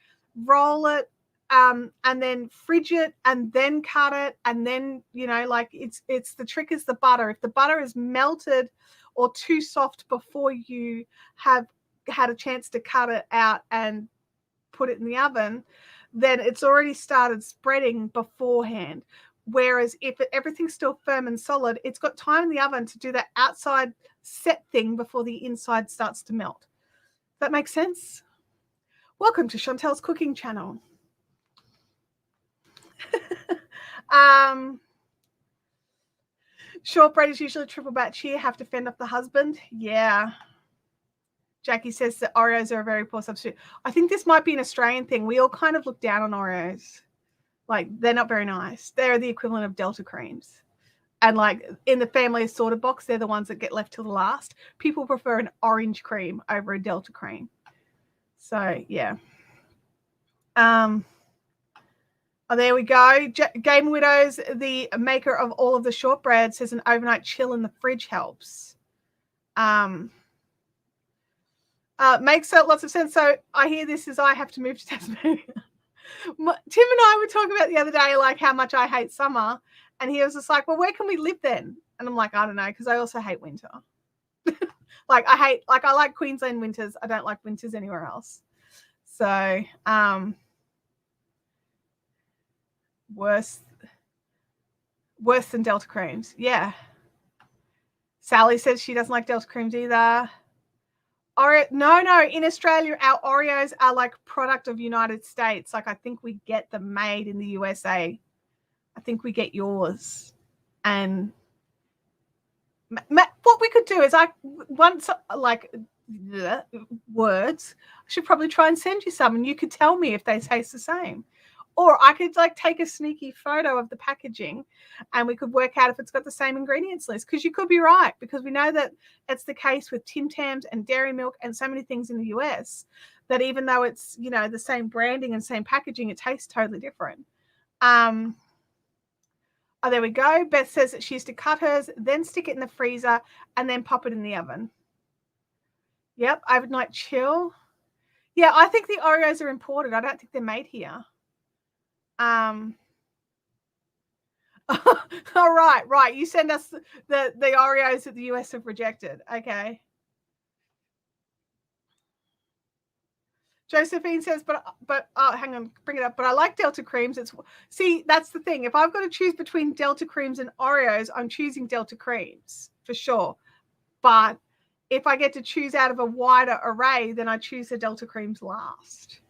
roll it, and then fridge it and then cut it. And then, like it's the trick is the butter. If the butter is melted or too soft before you have had a chance to cut it out and put it in the oven, then it's already started spreading beforehand. Whereas if everything's still firm and solid, it's got time in the oven to do that outside set thing before the inside starts to melt. That makes sense. Welcome to Chantel's cooking channel. Shortbread is usually triple batch here. Have to fend off the husband. Yeah. Jackie says that Oreos are a very poor substitute. I think this might be an Australian thing. We all kind of look down on Oreos. Like, they're not very nice. They're the equivalent of Delta creams. And like in the family assorted box, they're the ones that get left till the last. People prefer an orange cream over a Delta cream. So, yeah. Oh, there we go. Game Widows, the maker of all of the shortbread, says an overnight chill in the fridge helps. Makes lots of sense. So I hear this as I have to move to Tasmania. Tim and I were talking about the other day, like how much I hate summer. And he was just like, well, where can we live then? And I'm like, I don't know, because I also hate winter. I like Queensland winters. I don't like winters anywhere else. So, worse than Delta creams. Yeah. Sally says she doesn't like Delta creams either. No. In Australia, our Oreos are like product of United States. Like, I think we get them made in the USA. I think we get yours. And what we could do is words, I should probably try and send you some and you could tell me if they taste the same. Or I could like take a sneaky photo of the packaging and we could work out if it's got the same ingredients list, because you could be right, because we know that it's the case with Tim Tams and dairy milk and so many things in the US that even though it's, you know, the same branding and same packaging, it tastes totally different. Oh, there we go. Beth says that she used to cut hers, then stick it in the freezer and then pop it in the oven. Yep, overnight chill. Yeah, I think the Oreos are imported. I don't think they're made here. All right. You send us the Oreos that the US have rejected. Okay. Josephine says, but hang on, bring it up. But I like Delta creams. See, that's the thing. If I've got to choose between Delta creams and Oreos, I'm choosing Delta creams for sure. But if I get to choose out of a wider array, then I choose the Delta creams last.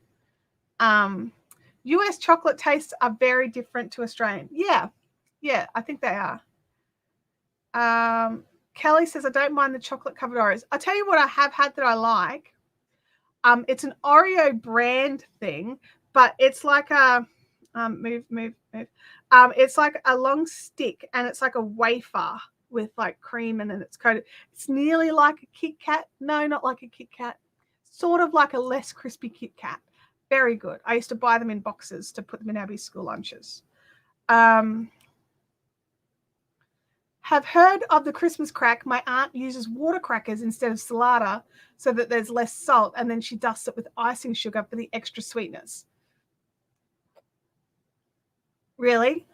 US chocolate tastes are very different to Australian. Yeah, I think they are. Kelly says, I don't mind the chocolate covered Oreos. I'll tell you what I have had that I like. It's an Oreo brand thing, but it's like a move. It's like a long stick and it's like a wafer with like cream and then it's coated. It's nearly like a Kit Kat. No, not like a Kit Kat. Sort of like a less crispy Kit Kat. Very good. I used to buy them in boxes to put them in Abby's school lunches. Have heard of the Christmas crack. My aunt uses water crackers instead of salada so that there's less salt, and then she dusts it with icing sugar for the extra sweetness. Really?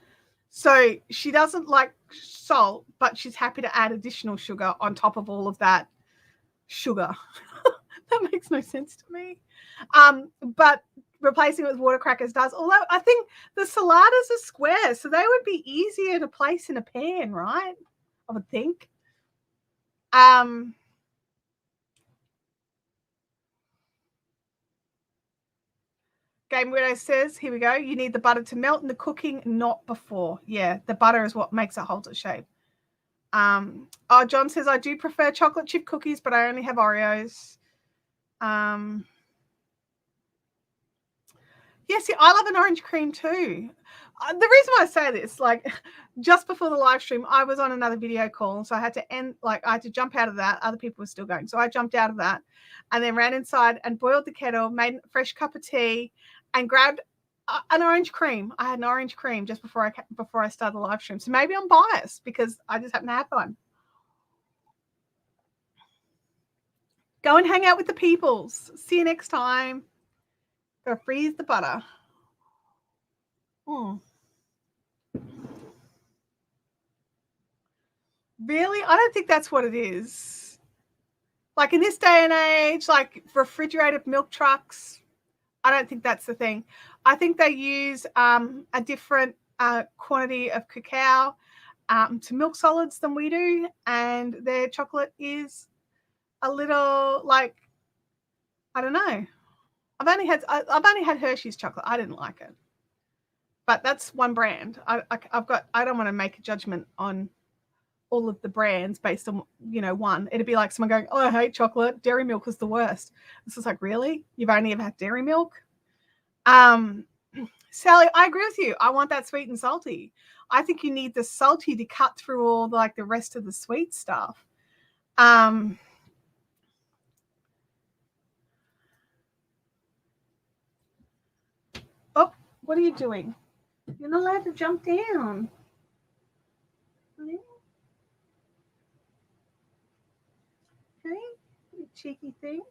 So she doesn't like salt, but she's happy to add additional sugar on top of all of that sugar. That makes no sense to me. But replacing it with water crackers does. Although I think the saladas are square, so they would be easier to place in a pan, right? I would think. Game Widow says, here we go. You need the butter to melt in the cooking, not before. Yeah, the butter is what makes it hold its shape. John says, I do prefer chocolate chip cookies, but I only have Oreos. Yes, yeah, I love an orange cream too. The reason why I say this, like just before the live stream, I was on another video call. So I had to I had to jump out of that. Other people were still going. So I jumped out of that and then ran inside and boiled the kettle, made a fresh cup of tea and grabbed an orange cream. I had an orange cream just before I started the live stream. So maybe I'm biased because I just happen to have one. Go and hang out with the peoples. See you next time. Go freeze the butter. Really? I don't think that's what it is. Like in this day and age, like refrigerated milk trucks, I don't think that's the thing. I think they use a different quantity of cacao to milk solids than we do, and their chocolate is a little like, I don't know. I've only had Hershey's chocolate. I didn't like it, but that's one brand. I don't want to make a judgment on all of the brands based on, one. It'd be like someone going, oh, I hate chocolate. Dairy milk is the worst. This is like, really? You've only ever had dairy milk? Sally, I agree with you. I want that sweet and salty. I think you need the salty to cut through all the rest of the sweet stuff. Oh, what are you doing? You're not allowed to jump down. Okay, cheeky thing.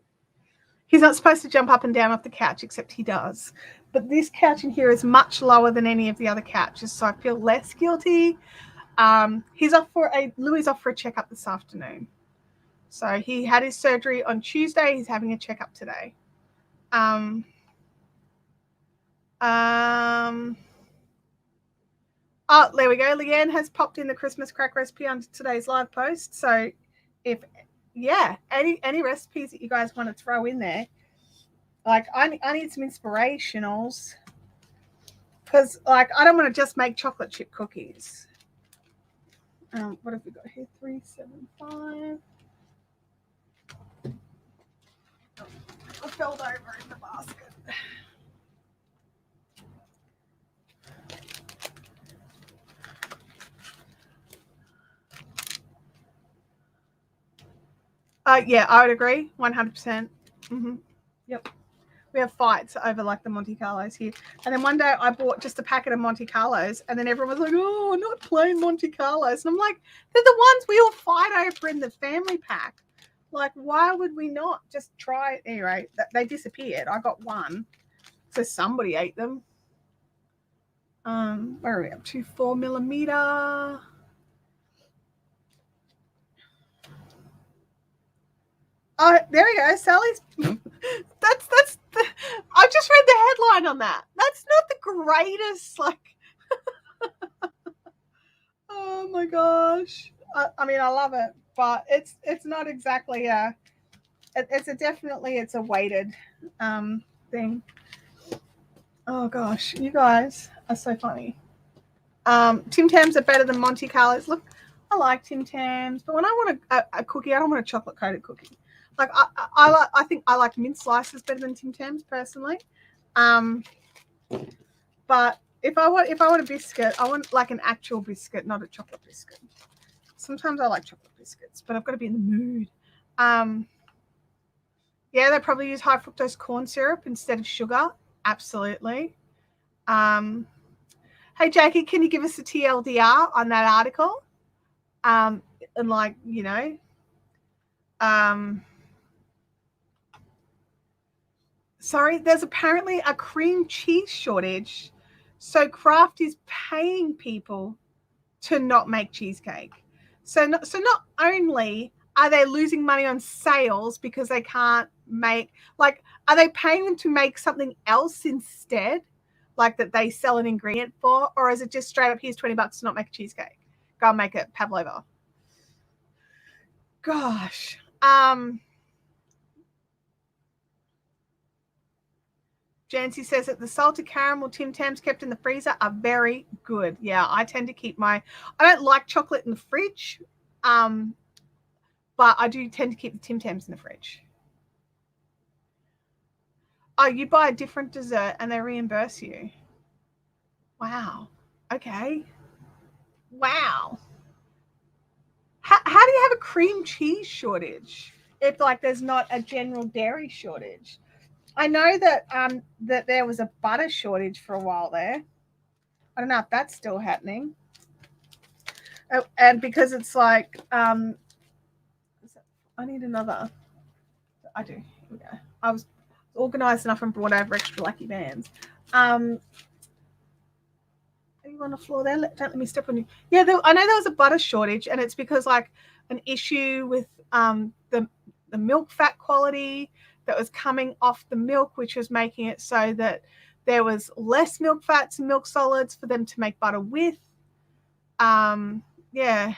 He's not supposed to jump up and down off the couch, except he does. But this couch in here is much lower than any of the other couches, so I feel less guilty. Louis off for a checkup this afternoon. So he had his surgery on Tuesday. He's having a checkup today. Oh, there we go. Leanne has popped in the Christmas crack recipe under today's live post. So any recipes that you guys want to throw in there, I need some inspirationals, because I don't want to just make chocolate chip cookies. What have we got here? 375. I fell over in the basket. Yeah, I would agree, 100%. Yep. We have fights over the Monte Carlos here. And then one day I bought just a packet of Monte Carlos, and then everyone was like, oh, not plain Monte Carlos. And I'm like, they're the ones we all fight over in the family pack. Why would we not just try it? Anyway, they disappeared. I got one. So somebody ate them. Where are we up to? 4 millimeter. Oh, there we go. Sally's. That's. I just read the headline on that. That's not the greatest. Oh my gosh. I mean, I love it, but it's not exactly it's a weighted thing. Oh gosh, you guys are so funny. Tim Tams are better than Monte Carlos. Look, I like Tim Tams, but when I want a cookie, I don't want a chocolate coated cookie. I think I like mint slices better than Tim Tams personally. But if I want a biscuit, I want an actual biscuit, not a chocolate biscuit. Sometimes I like chocolate biscuits, but I've got to be in the mood. Yeah, they probably use high fructose corn syrup instead of sugar. Absolutely. Hey, Jackie, can you give us a TLDR on that article? Sorry, there's apparently a cream cheese shortage. So Kraft is paying people to not make cheesecake. So not only are they losing money on sales because they can't make, are they paying them to make something else instead? That they sell an ingredient for? Or is it just straight up, here's $20 to not make a cheesecake? Go and make it pavlova. Gosh. Jancy says that the salted caramel Tim Tams kept in the freezer are very good. Yeah, I tend to keep I don't like chocolate in the fridge, but I do tend to keep the Tim Tams in the fridge. Oh, you buy a different dessert and they reimburse you. Wow. Okay. Wow. How do you have a cream cheese shortage if there's not a general dairy shortage? I know that that there was a butter shortage for a while there. I don't know if that's still happening. Oh, and because it's I need another. I do. Here we go. I was organized enough and brought over extra lucky bands. Are you on the floor there? Don't let me step on you. Yeah, I know there was a butter shortage, and it's because an issue with the milk fat quality that was coming off the milk, which was making it so that there was less milk fats and milk solids for them to make butter with. Yeah.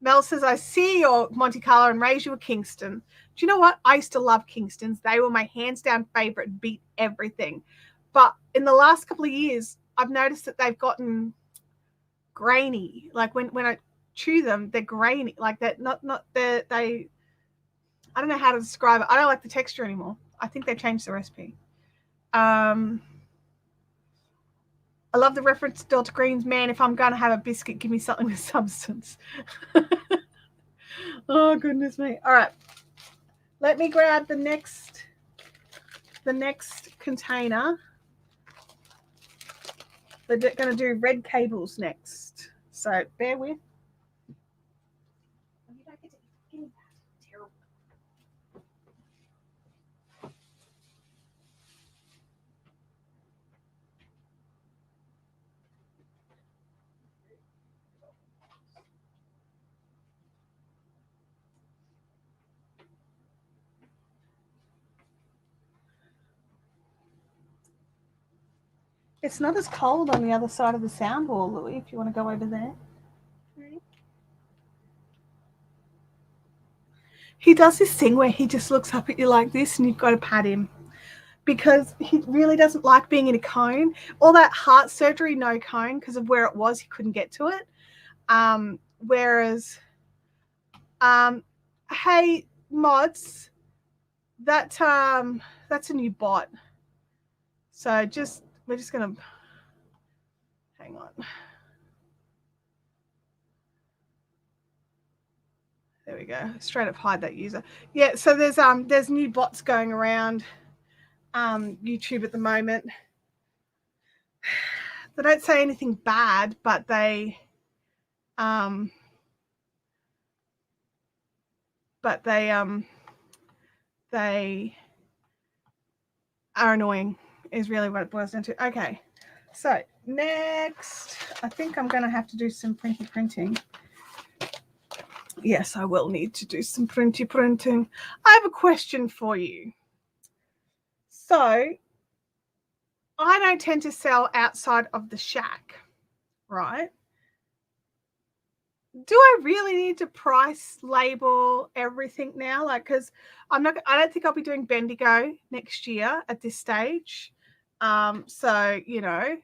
Mel says, I see your Monte Carlo and raise you a Kingston. Do you know what? I used to love Kingstons. They were my hands down favorite, beat everything. But in the last couple of years, I've noticed that they've gotten grainy. Like when I chew them, they're grainy. Like that, not they. I don't know how to describe it. I don't like the texture anymore. I think they've changed the recipe. I love the reference to Delta Greens. Man, if I'm going to have a biscuit, give me something with substance. Oh, goodness me. All right. Let me grab the next container. We're going to do red cables next. So bear with. You don't get to give me that. Terrible. It's not as cold on the other side of the sound wall, Louis, if you want to go over there. He does this thing where he just looks up at you like this and you've got to pat him because he really doesn't like being in a cone. All that heart surgery, no cone, because of where it was, he couldn't get to it. Whereas, hey, mods, that's a new bot. So we're just going to, hang on. There we go. Straight up hide that user. Yeah, so there's new bots going around YouTube at the moment. They don't say anything bad, but they are annoying is really what it boils down to. Okay. So next, I think I'm going to have to do some printing. Yes, I will need to do some printing. I have a question for you. So I don't tend to sell outside of the shack, right? Do I really need to price label everything now? Like, because I don't think I'll be doing Bendigo next year at this stage. So you know,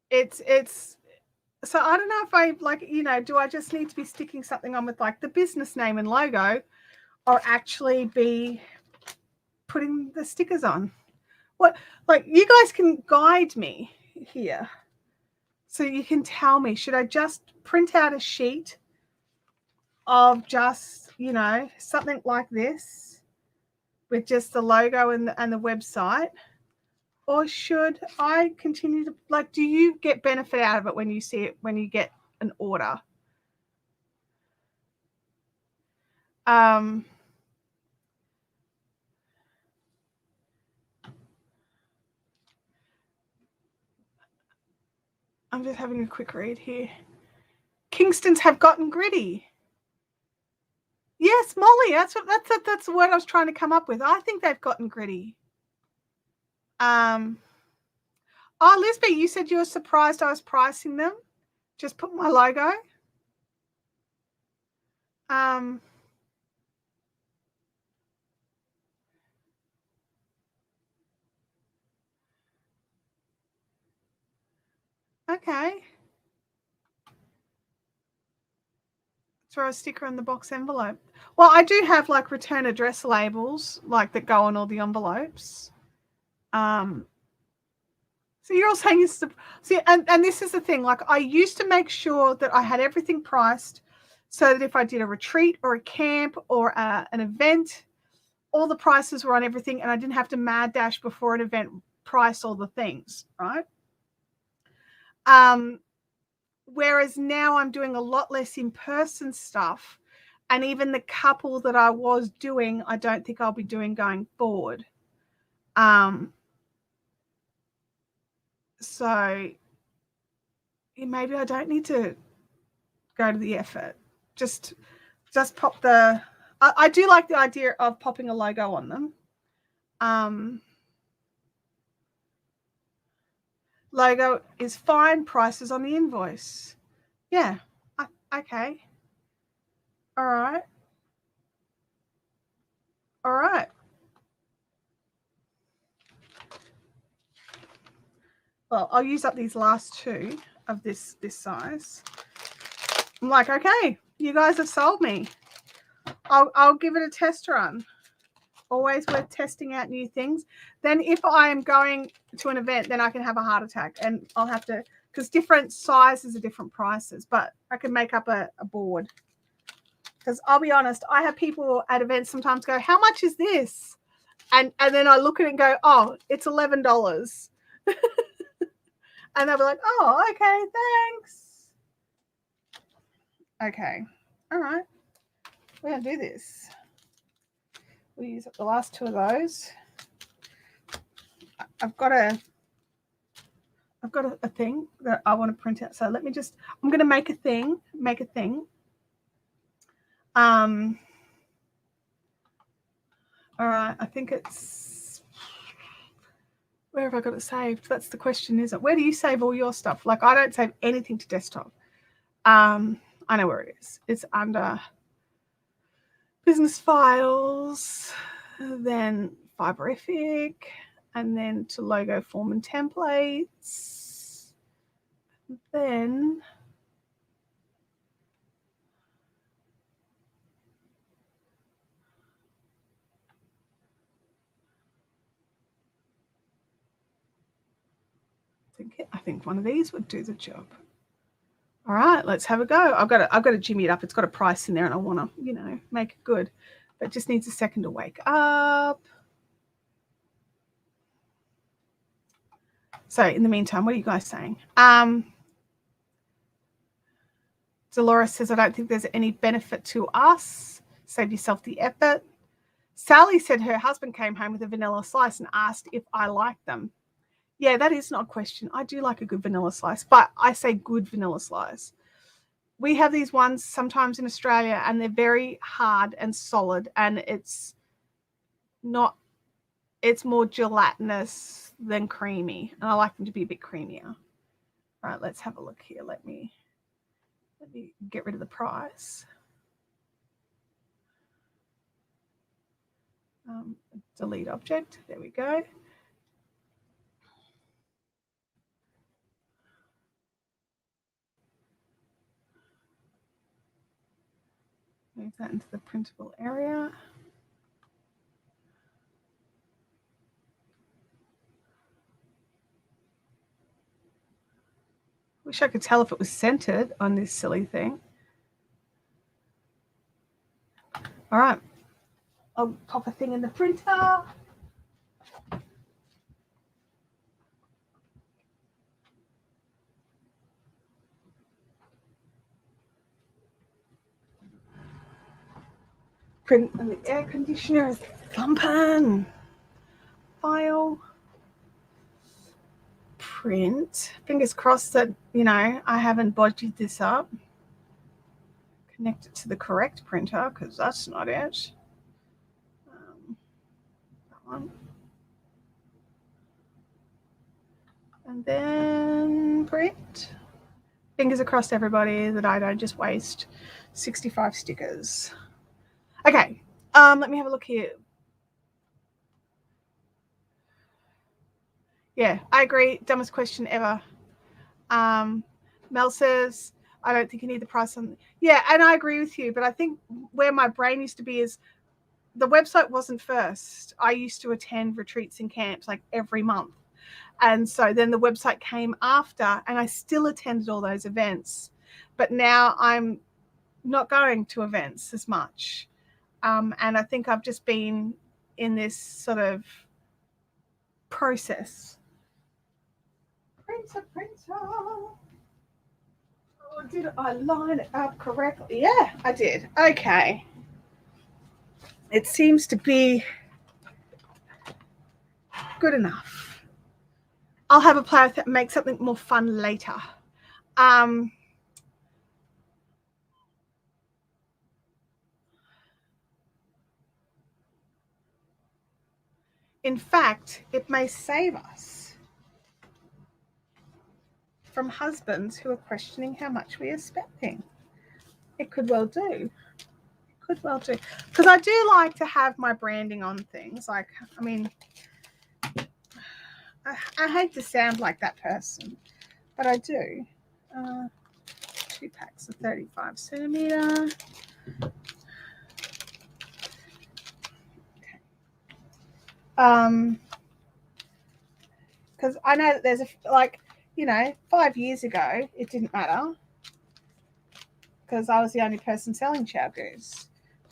it's so I don't know if I like, you know, do I just need to be sticking something on with like the business name and logo, or actually be putting the stickers on? What, like, you guys can guide me here. So you can tell me, should I just print out a sheet of just, you know, something like this with just the logo and the website? Or should I continue to, like, do you get benefit out of it when you see it, when you get an order? I'm just having a quick read here. Kingstons have gotten gritty. Yes, Molly, that's the word I was trying to come up with. I think they've gotten gritty. Oh, Lisbeth, you said you were surprised I was pricing them. Just put my logo. Okay. Throw a sticker on the box envelope. Well, I do have like return address labels, like that go on all the envelopes. So you're all saying it's see, and this is the thing. Like, I used to make sure that I had everything priced, so that if I did a retreat or a camp or an event, all the prices were on everything, and I didn't have to mad dash before an event price all the things, right? Whereas now I'm doing a lot less in-person stuff, and even the couple that I was doing, I don't think I'll be doing going forward. So maybe I don't need to go to the effort. Just pop the. I do like the idea of popping a logo on them. Logo is fine. Prices on the invoice. Yeah. Okay. All right. All right. Well, I'll use up these last two of this size. I'm like, okay, you guys have sold me. I'll give it a test run. Always worth testing out new things. Then if I am going to an event, then I can have a heart attack and I'll have to, because different sizes are different prices, but I can make up a board. Because I'll be honest, I have people at events sometimes go, how much is this? And then I look at it and go, oh, it's $11. And they'll be like, oh, okay, thanks. Okay. All right. We're going to do this. We'll use up the last two of those. I've got a thing that I want to print out. So let me just, I'm going to make a thing. All right. I think it's, where have I got it saved? That's the question, isn't it? Where do you save all your stuff? Like, I don't save anything to desktop. I know where it is. It's under business files, then Fiberific, and then to logo form and templates. Then I think one of these would do the job. All right, let's have a go. I've got to jimmy it up. It's got a price in there and I want to, make it good. But it just needs a second to wake up. So in the meantime, what are you guys saying? Dolores says, I don't think there's any benefit to us. Save yourself the effort. Sally said her husband came home with a vanilla slice and asked if I liked them. Yeah, that is not a question. I do like a good vanilla slice, but I say good vanilla slice. We have these ones sometimes in Australia and they're very hard and solid, and it's more gelatinous than creamy, and I like them to be a bit creamier. All right, let's have a look here. Let me get rid of the price. Delete object. There we go. Move that into the printable area. Wish I could tell if it was centered on this silly thing. All right. I'll pop a thing in the printer. Print, and the air conditioner is thumping. File. Print. Fingers crossed that, I haven't bodged this up. Connect it to the correct printer, because that's not it. That one. And then print. Fingers across, everybody, that I don't just waste 65 stickers. Okay, let me have a look here. Yeah, I agree. Dumbest question ever. Mel says, I don't think you need the price on. Yeah, and I agree with you, but I think where my brain used to be is the website wasn't first. I used to attend retreats and camps like every month. And so then the website came after, and I still attended all those events. But now I'm not going to events as much. And I think I've just been in this sort of process. Printer. Oh, did I line it up correctly? Yeah, I did. Okay. It seems to be good enough. I'll have a play with it and make something more fun later. In fact, it may save us. from husbands who are questioning how much we are spending. It could well do. Could well do. Because I do like to have my branding on things. Like, I mean, I hate to sound like that person, but I do. 2 packs of 35 centimeter. Because I know that there's like, you know, 5 years ago, it didn't matter because I was the only person selling ChowGoos.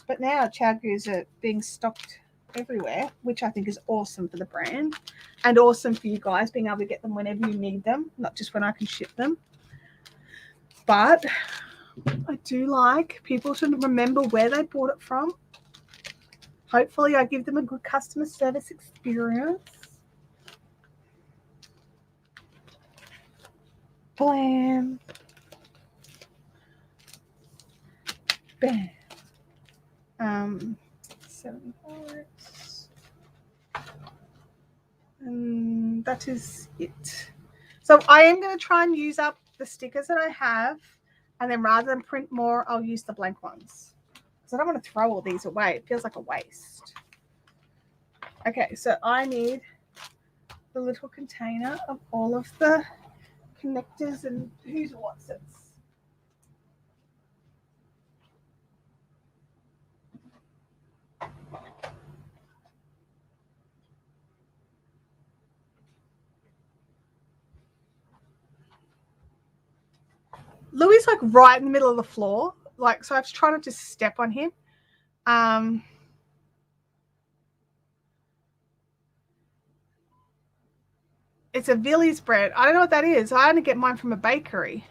But now ChowGoos are being stocked everywhere, which I think is awesome for the brand and awesome for you guys being able to get them whenever you need them, not just when I can ship them. But I do like people to remember where they bought it from. Hopefully I give them a good customer service experience. Blam. Bam. 7 hearts. And that is it. So I am going to try and use up the stickers that I have, and then rather than print more, I'll use the blank ones. Because I don't want to throw all these away. It feels like a waste. Okay, so I need the little container of all of the connectors and who's what's it. Louis is like right in the middle of the floor. Like, so I have to try not to step on him. It's a Villiers bread. I don't know what that is. I only get mine from a bakery.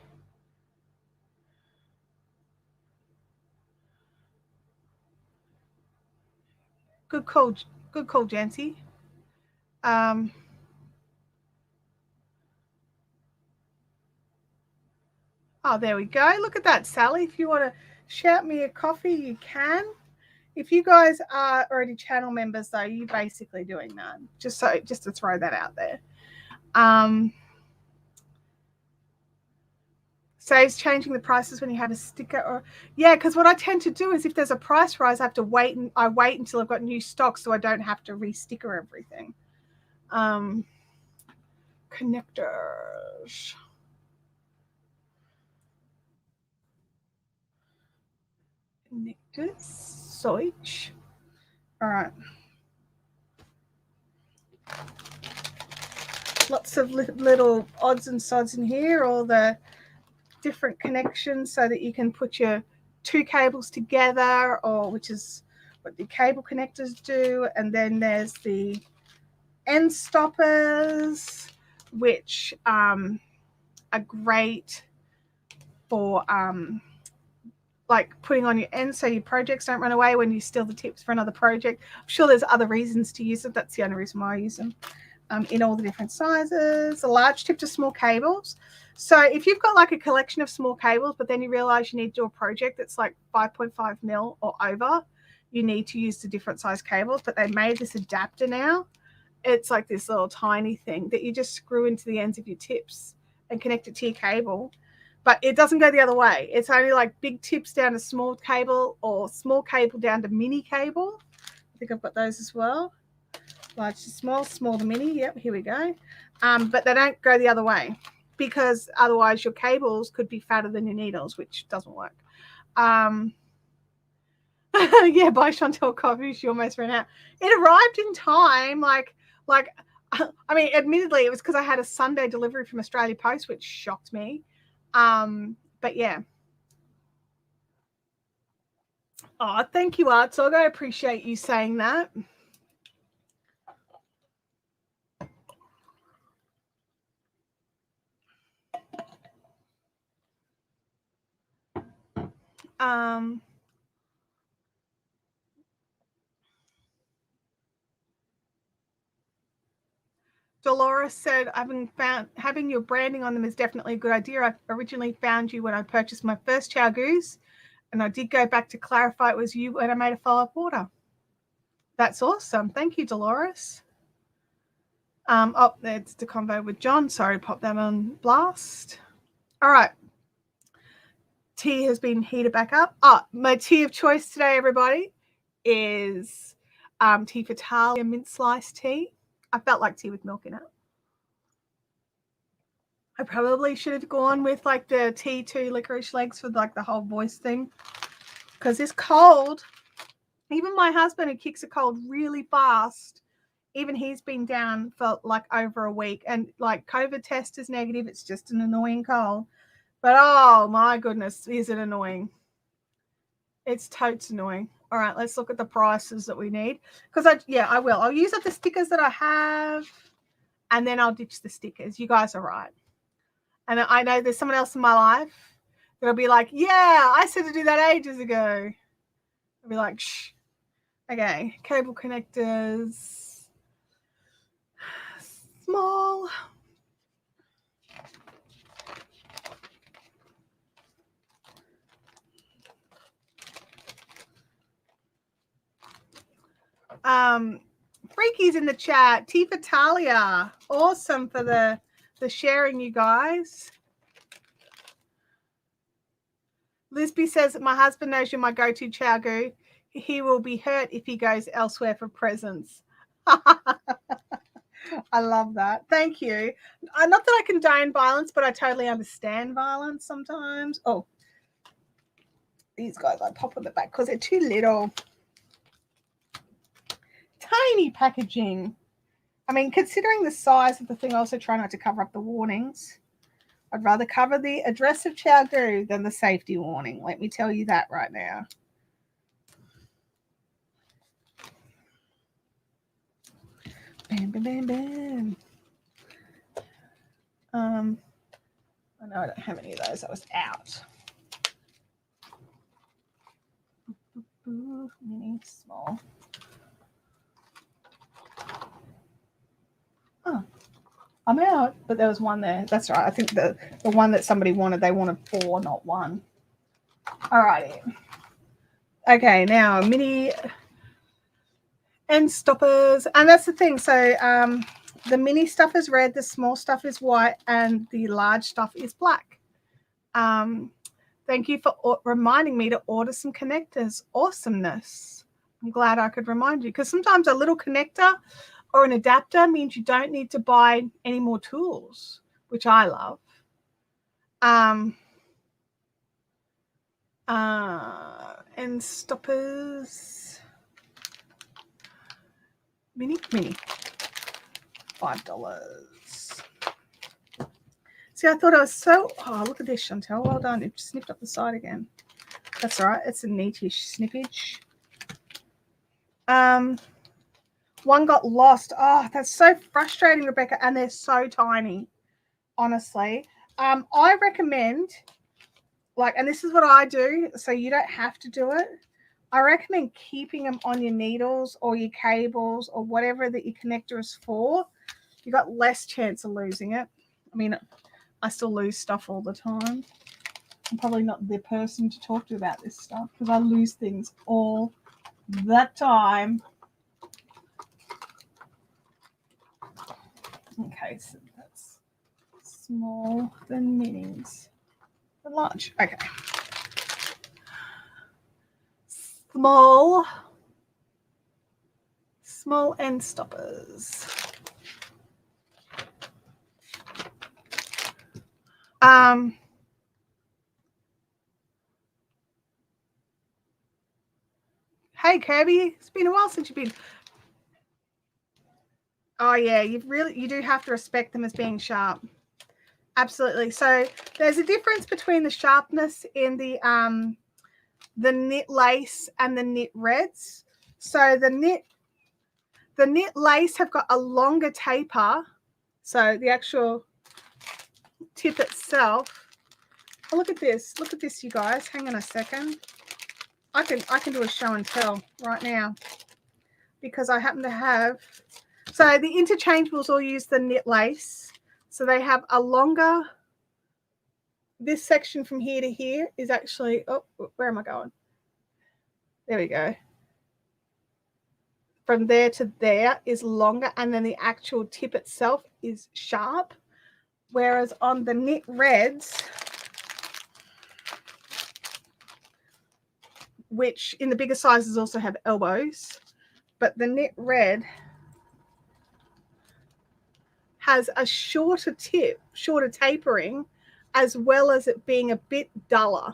Good call, Jancy. Oh, there we go. Look at that, Sally. If you want to shout me a coffee, you can. If you guys are already channel members, though, you're basically doing that. Just to throw that out there. Saves changing the prices when you have a sticker, or yeah, because what I tend to do is if there's a price rise, I have to wait, and I wait until I've got new stock so I don't have to re-sticker everything. Connectors. Connectors. Switch. All right. Lots of little odds and sods in here, all the different connections so that you can put your 2 cables together, or which is what the cable connectors do. And then there's the end stoppers, which are great for like putting on your ends so your projects don't run away when you steal the tips for another project. I'm sure there's other reasons to use it. That's the only reason why I use them. In all the different sizes, a large tip to small cables. So if you've got like a collection of small cables, but then you realize you need to do a project that's like 5.5 mil or over, you need to use the different size cables. But they made this adapter now. It's like this little tiny thing that you just screw into the ends of your tips and connect it to your cable. But it doesn't go the other way. It's only like big tips down to small cable, or small cable down to mini cable. I think I've got those as well. Large to small, small to mini. Yep, here we go. But they don't go the other way, because otherwise your cables could be fatter than your needles, which doesn't work. Yeah, buy Chantel coffee. She almost ran out. It arrived in time. Like, I mean, admittedly, it was because I had a Sunday delivery from Australia Post, which shocked me. But yeah. Oh, thank you, Art Sog. I appreciate you saying that. Dolores said, having your branding on them is definitely a good idea. I originally found you when I purchased my first ChowGoos, and I did go back to clarify it was you when I made a follow-up order. That's awesome. Thank you, Dolores. Oh, that's the convo with John. Sorry, pop that on blast. All right. Tea has been heated back up. My tea of choice today, everybody, is Tea Vitalia mint sliced tea. I felt like tea with milk in it. I probably should have gone with like the T2 licorice legs for like the whole voice thing, because it's cold. Even my husband, who kicks a cold really fast, even he's been down for like over a week, and like COVID test is negative. It's just an annoying cold. But oh my goodness, is it annoying? It's totes annoying. All right, let's look at the prices that we need. Because I will. I'll use up the stickers that I have, and then I'll ditch the stickers. You guys are right. And I know there's someone else in my life that'll be like, yeah, I said to do that ages ago. I'll be like, shh. Okay, cable connectors. Small. Freaky's in the chat. Tea Vitalia. Awesome for the sharing, you guys. Lisby says that my husband knows you're my go-to Chow-Goo. He will be hurt if he goes elsewhere for presents. I love that. Thank you. Not that I condone violence, but I totally understand violence sometimes. Oh, these guys I pop on the back because they're too little. Tiny packaging. I mean, considering the size of the thing, I also try not to cover up the warnings. I'd rather cover the address of Chow-Goo than the safety warning. Let me tell you that right now. Bam, bam, bam, bam. I know I don't have any of those. I was out. Mini, small. Oh, I'm out, but there was one there. That's right. I think the one that somebody wanted, they wanted 4, not 1. All righty. Okay, now mini end stoppers. And that's the thing. So the mini stuff is red, the small stuff is white, and the large stuff is black. Thank you for reminding me to order some connectors. Awesomeness. I'm glad I could remind you, because sometimes a little connector or an adapter means you don't need to buy any more tools, which I love. End stoppers. Mini. $5. See, I thought I was so... Oh, look at this, Chantel. Well done. It snipped up the side again. That's all right. It's a neatish snippage. One got lost. Oh, that's so frustrating, Rebecca. And they're so tiny, honestly. I recommend, like, and this is what I do, so you don't have to do it. I recommend keeping them on your needles or your cables or whatever that your connector is for. You got less chance of losing it. I mean, I still lose stuff all the time. I'm probably not the person to talk to about this stuff because I lose things all the time. Okay, so that's small, then minis, then large. Okay. Small end stoppers. Hey Kirby, it's been a while since you've been. Oh yeah, you do have to respect them as being sharp. Absolutely. So there's a difference between the sharpness in the knit lace and the knit reds. So the knit lace have got a longer taper. So the actual tip itself. Oh, look at this. Look at this, you guys. Hang on a second. I can do a show and tell right now because I happen to have. So the interchangeables all use the knit lace. So they have a longer. This section from here to here is actually. Oh, where am I going? There we go. from there to there is longer, and then the actual tip itself is sharp. Whereas on the knit reds, which in the bigger sizes also have elbows, but the knit red has a shorter tip, shorter tapering, as well as it being a bit duller.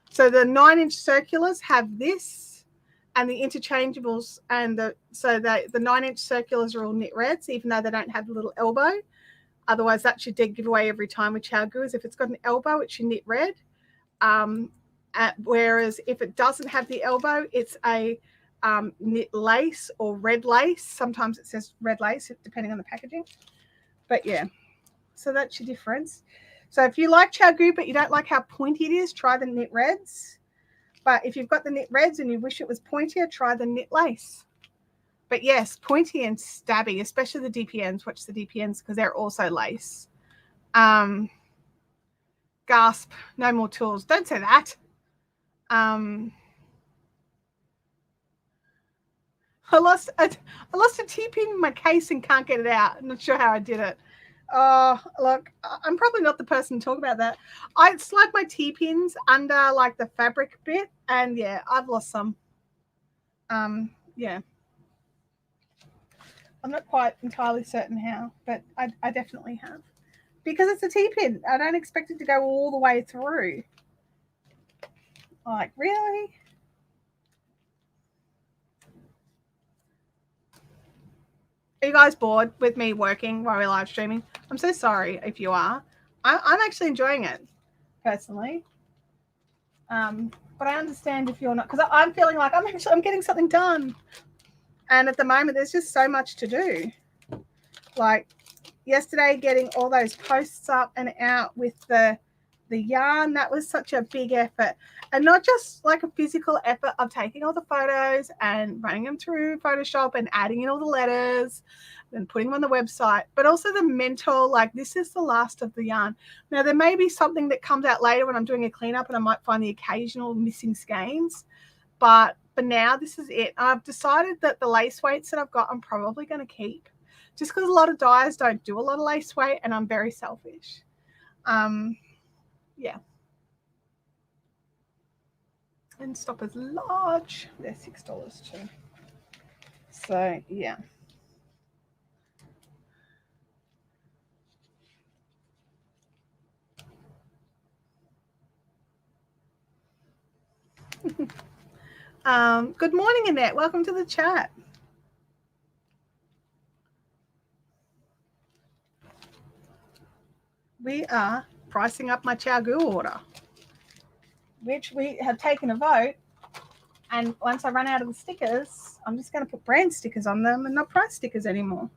So the 9-inch circulars have this, and the interchangeables, and the 9-inch circulars are all knit reds, even though they don't have the little elbow. Otherwise, that's your dead giveaway every time with chow goo, is if it's got an elbow, it's your knit red. Whereas if it doesn't have the elbow, it's a knit lace or red lace. Sometimes it says red lace, depending on the packaging. But yeah, so that's your difference. So if you like chow goo, but you don't like how pointy it is, try the knit reds. But if you've got the knit reds and you wish it was pointier, try the knit lace. But yes, pointy and stabby, especially the DPNs. Watch the DPNs because they're also lace. Gasp, no more tools. Don't say that. I lost a T-pin in my case and can't get it out. I'm not sure how I did it. Oh, look, I'm probably not the person to talk about that. I slide my T-pins under like the fabric bit, and yeah, I've lost some. Yeah. I'm not quite entirely certain how, but I definitely have. Because it's a T-pin. I don't expect it to go all the way through. Like, really? Are you guys bored with me working while we're live streaming? I'm so sorry if you are. I'm actually enjoying it, personally. But I understand if you're not, because I'm feeling like I'm getting something done. And at the moment, there's just so much to do. Like yesterday, getting all those posts up and out with the yarn, that was such a big effort. And not just like a physical effort of taking all the photos and running them through Photoshop and adding in all the letters and putting them on the website, but also the mental, like, this is the last of the yarn. Now, there may be something that comes out later when I'm doing a cleanup and I might find the occasional missing skeins, but for now, this is it. I've decided that the lace weights that I've got, I'm probably going to keep, just because a lot of dyers don't do a lot of lace weight, and I'm very selfish. Yeah. And stoppers large, they're $6 too. So yeah. Good morning, Annette. Welcome to the chat. We are pricing up my chow goo order, which we have taken a vote. And once I run out of the stickers, I'm just going to put brand stickers on them and not price stickers anymore.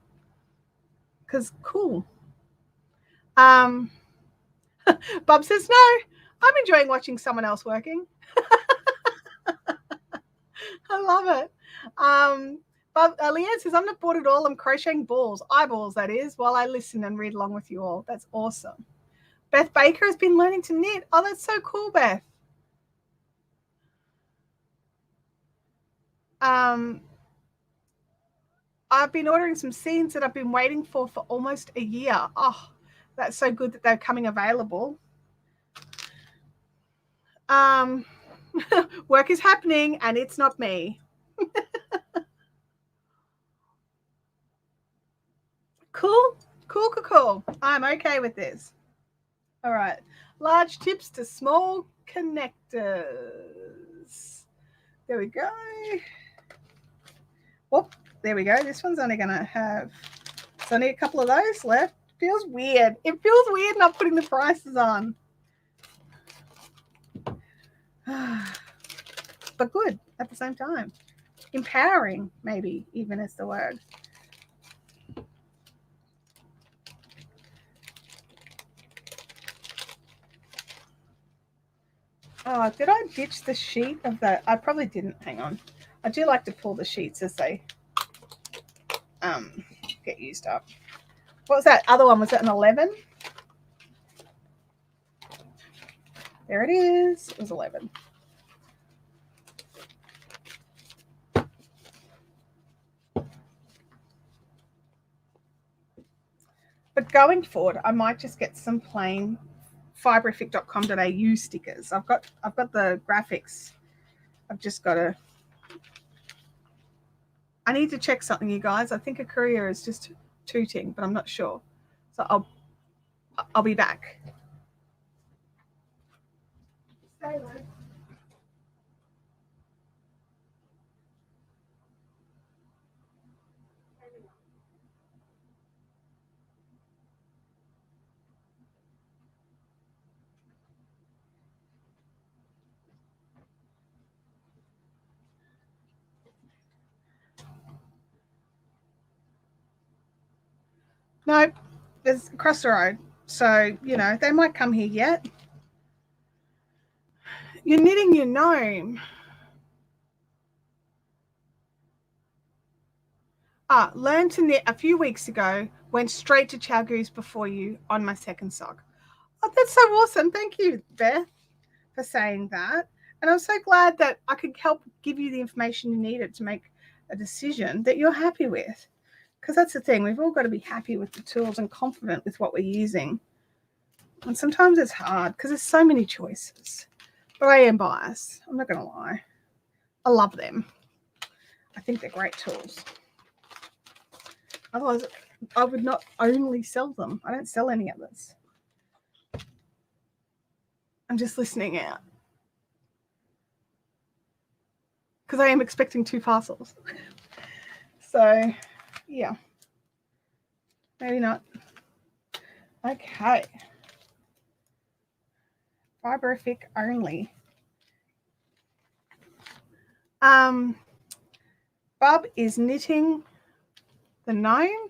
Because cool. Bob says, no, I'm enjoying watching someone else working. I love it. But Leanne says, I'm not bored at all. I'm crocheting eyeballs, that is, while I listen and read along with you all. That's awesome. Beth Baker has been learning to knit. Oh, that's so cool, Beth. I've been ordering some scenes that I've been waiting for almost a year. Oh, that's so good that they're coming available. Work is happening and it's not me. Cool. I'm okay with this. All right. Large tips to small connectors. There we go. Oh, there we go. This one's only going to have, it's only a couple of those left. Feels weird. It feels weird not putting the prices on. But good at the same time. Empowering, maybe, even is the word. Oh, did I ditch the sheet of that? I probably didn't. Hang on. I do like to pull the sheets as they get used up. What was that other one? Was that an 11? There it is. It was 11. But going forward, I might just get some plain fiberific.com.au stickers. I've got the graphics. I've just got to. I need to check something, you guys. I think a courier is just tooting, but I'm not sure. So I'll be back. Stay low. Nope, there's across the road. So, you know, they might come here yet. You're knitting your gnome. Learned to knit a few weeks ago, went straight to Chow Goose before you on my second sock. Oh, that's so awesome. Thank you, Beth, for saying that. And I'm so glad that I could help give you the information you needed to make a decision that you're happy with. Because that's the thing. We've all got to be happy with the tools and confident with what we're using. And sometimes it's hard because there's so many choices. But I am biased. I'm not going to lie. I love them. I think they're great tools. Otherwise, I would not only sell them. I don't sell any others. I'm just listening out. Because I am expecting 2 parcels. So, yeah. Maybe not. Okay. Fiberific only. Bob is knitting the gnome.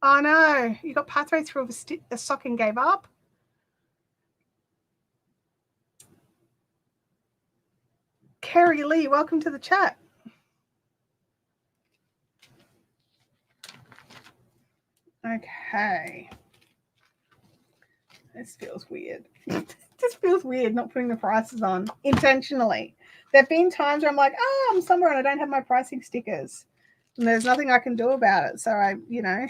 Oh no, you got pathway through a sock and gave up. Carrie Lee, welcome to the chat. Okay. This feels weird. This feels weird not putting the prices on intentionally. There have been times where I'm like, oh, I'm somewhere and I don't have my pricing stickers. And there's nothing I can do about it. So I, you know,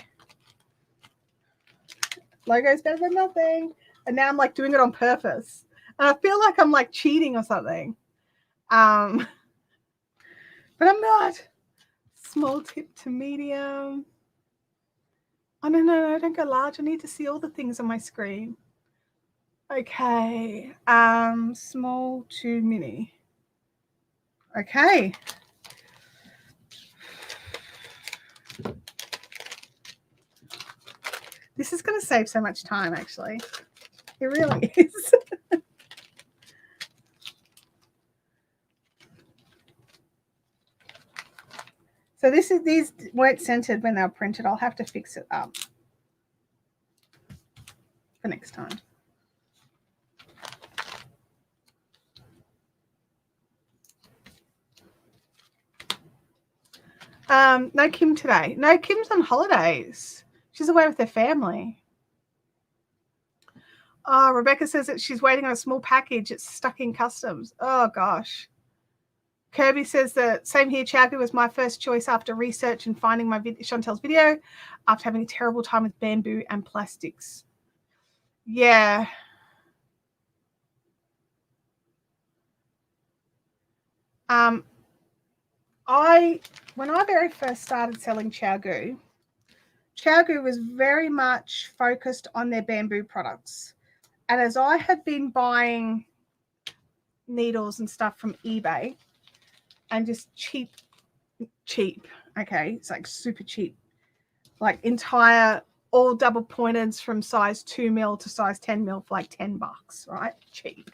logo's better than nothing. And now I'm like doing it on purpose. And I feel like I'm like cheating or something. But I'm not. Small tip to medium. Oh, no, don't go large. I need to see all the things on my screen. Okay. Small to mini. Okay. This is going to save so much time, actually. It really is. So these weren't centered when they were printed. I'll have to fix it up for next time. No Kim today. No, Kim's on holidays. She's away with her family. Oh, Rebecca says that she's waiting on a small package. It's stuck in customs. Oh, gosh. Kirby says that same here, Chowky was my first choice after research and finding my Chantel's video after having a terrible time with bamboo and plastics. Yeah. When I very first started selling Chowgoo was very much focused on their bamboo products. And as I had been buying needles and stuff from eBay and just cheap, okay, it's like super cheap, like entire all double pointeds from size 2 mil to size 10 mil for like $10, right? Cheap.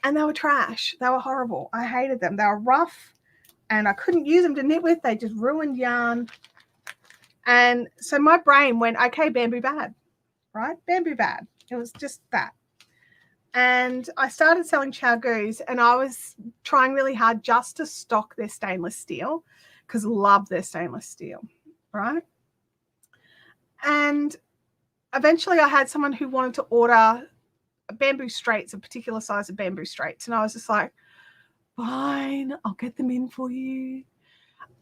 And they were trash. They were horrible. I hated them. They were rough and I couldn't use them to knit with. They just ruined yarn. And so my brain went, okay, bamboo bad, right? Bamboo bad. It was just that. And I started selling Chowgoos and I was trying really hard just to stock their stainless steel because I love their stainless steel, right? And eventually I had someone who wanted to order bamboo straights, a particular size of bamboo straights. And I was just like, fine, I'll get them in for you.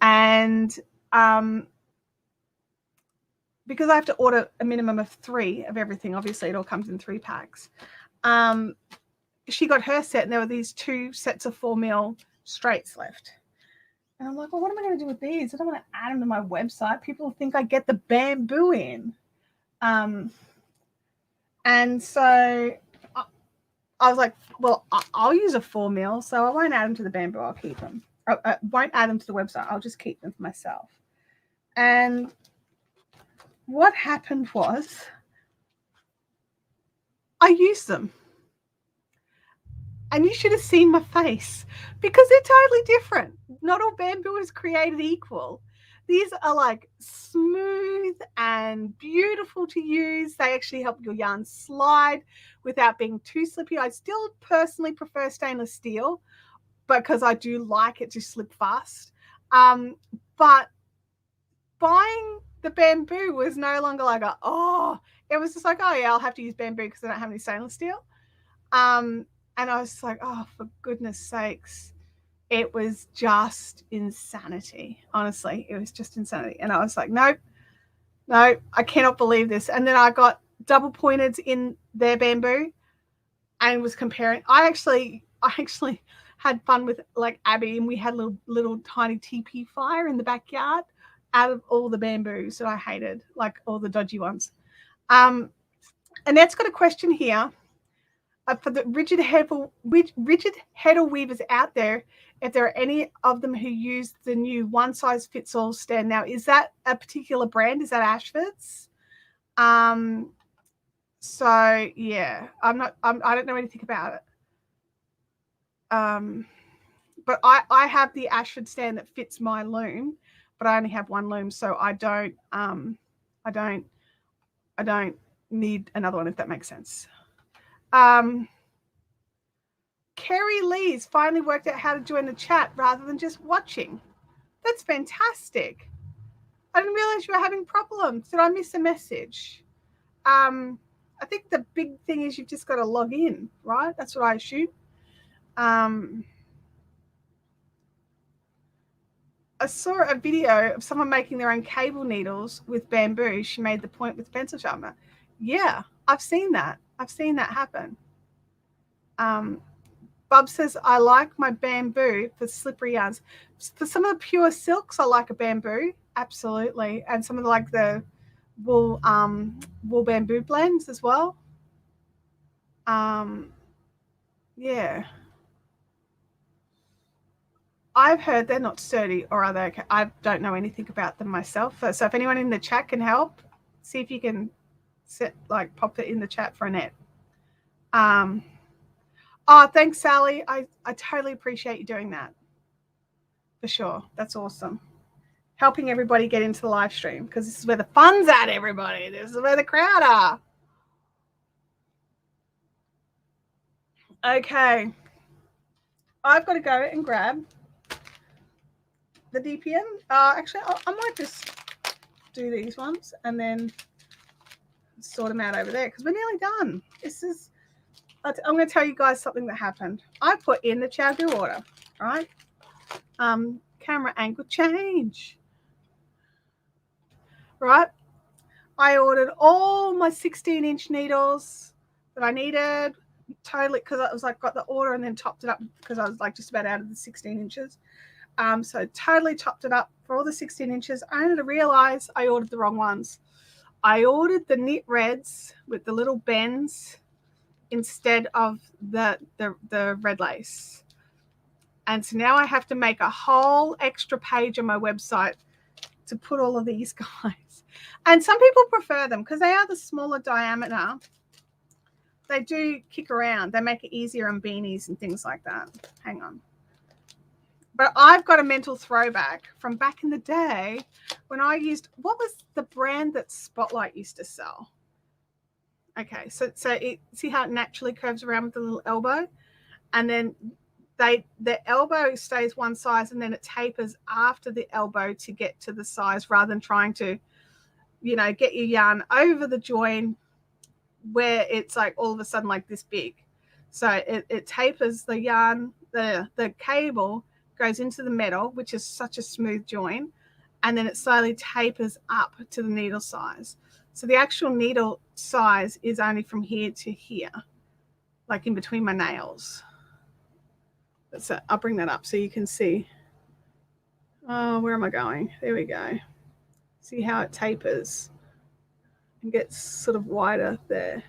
And because I have to order a minimum of 3 of everything. Obviously, it all comes in 3 packs. She got her set, and there were these 2 sets of 4 mil straights left. And I'm like, well, what am I going to do with these? I don't want to add them to my website. People think I get the bamboo in. And so I was like, well, I'll use a 4 mil, so I won't add them to the bamboo. I'll keep them. I won't add them to the website. I'll just keep them for myself. And what happened was I used them. And you should have seen my face because they're totally different. Not all bamboo is created equal. These are like smooth and beautiful to use. They actually help your yarn slide without being too slippy. I still personally prefer stainless steel because I do like it to slip fast. But buying the bamboo was no longer like, it was just like, oh yeah, I'll have to use bamboo because I don't have any stainless steel. And I was like, oh, for goodness sakes. It was just insanity. Honestly, it was just insanity. And I was like, no, I cannot believe this. And then I got double pointed in their bamboo and was comparing. I actually had fun with like Abby, and we had a little tiny teepee fire in the backyard out of all the bamboos that I hated, like all the dodgy ones. And that's got a question here. For the rigid header weavers out there, if there are any of them who use the new one size fits all stand. Now, is that a particular brand? Is that Ashford's? So yeah, I don't know anything about it. But I have the Ashford stand that fits my loom, but I only have one loom, so I don't need another one, if that makes sense. Kerry Lee's finally worked out how to join the chat rather than just watching. That's fantastic. I didn't realize you were having problems. Did I miss a message? I think the big thing is you've just got to log in, right? That's what I assume. I saw a video of someone making their own cable needles with bamboo. She made the point with pencil sharpener. Yeah, I've seen that. I've seen that happen. Bob says, I like my bamboo for slippery yarns. For some of the pure silks, I like a bamboo. Absolutely. And some of the wool bamboo blends as well. Yeah. I've heard they're not sturdy, or are they okay? I don't know anything about them myself. So if anyone in the chat can help, see if you can pop it in the chat for Annette. Oh, thanks, Sally. I totally appreciate you doing that. For sure. That's awesome. Helping everybody get into the live stream, because this is where the fun's at, everybody. This is where the crowd are. Okay. I've got to go and grab the DPM. Actually, I might just do these ones and then sort them out over there, because we're nearly done. I'm going to tell you guys something that happened. I put in the Chagoo order, right? Camera angle change, right? I ordered all my 16-inch needles that I needed, totally, because I was like, got the order and then topped it up because I was like just about out of the 16 inches. So totally topped it up for all the 16 inches. I only to realize I ordered the wrong ones. I ordered the knit reds with the little bends instead of the red lace. And so now I have to make a whole extra page on my website to put all of these guys. And some people prefer them because they are the smaller diameter. They do kick around. They make it easier on beanies and things like that. Hang on. But I've got a mental throwback from back in the day when I used, what was the brand that Spotlight used to sell? Okay, so see how it naturally curves around with the little elbow? And then the elbow stays one size and then it tapers after the elbow to get to the size, rather than trying to, get your yarn over the join where it's like all of a sudden like this big. So it tapers the yarn, the cable goes into the metal, which is such a smooth join, and then it slowly tapers up to the needle size. So the actual needle size is only from here to here, like in between my nails. So I'll bring that up so you can see. Oh, where am I going? There we go. See how it tapers and gets sort of wider there.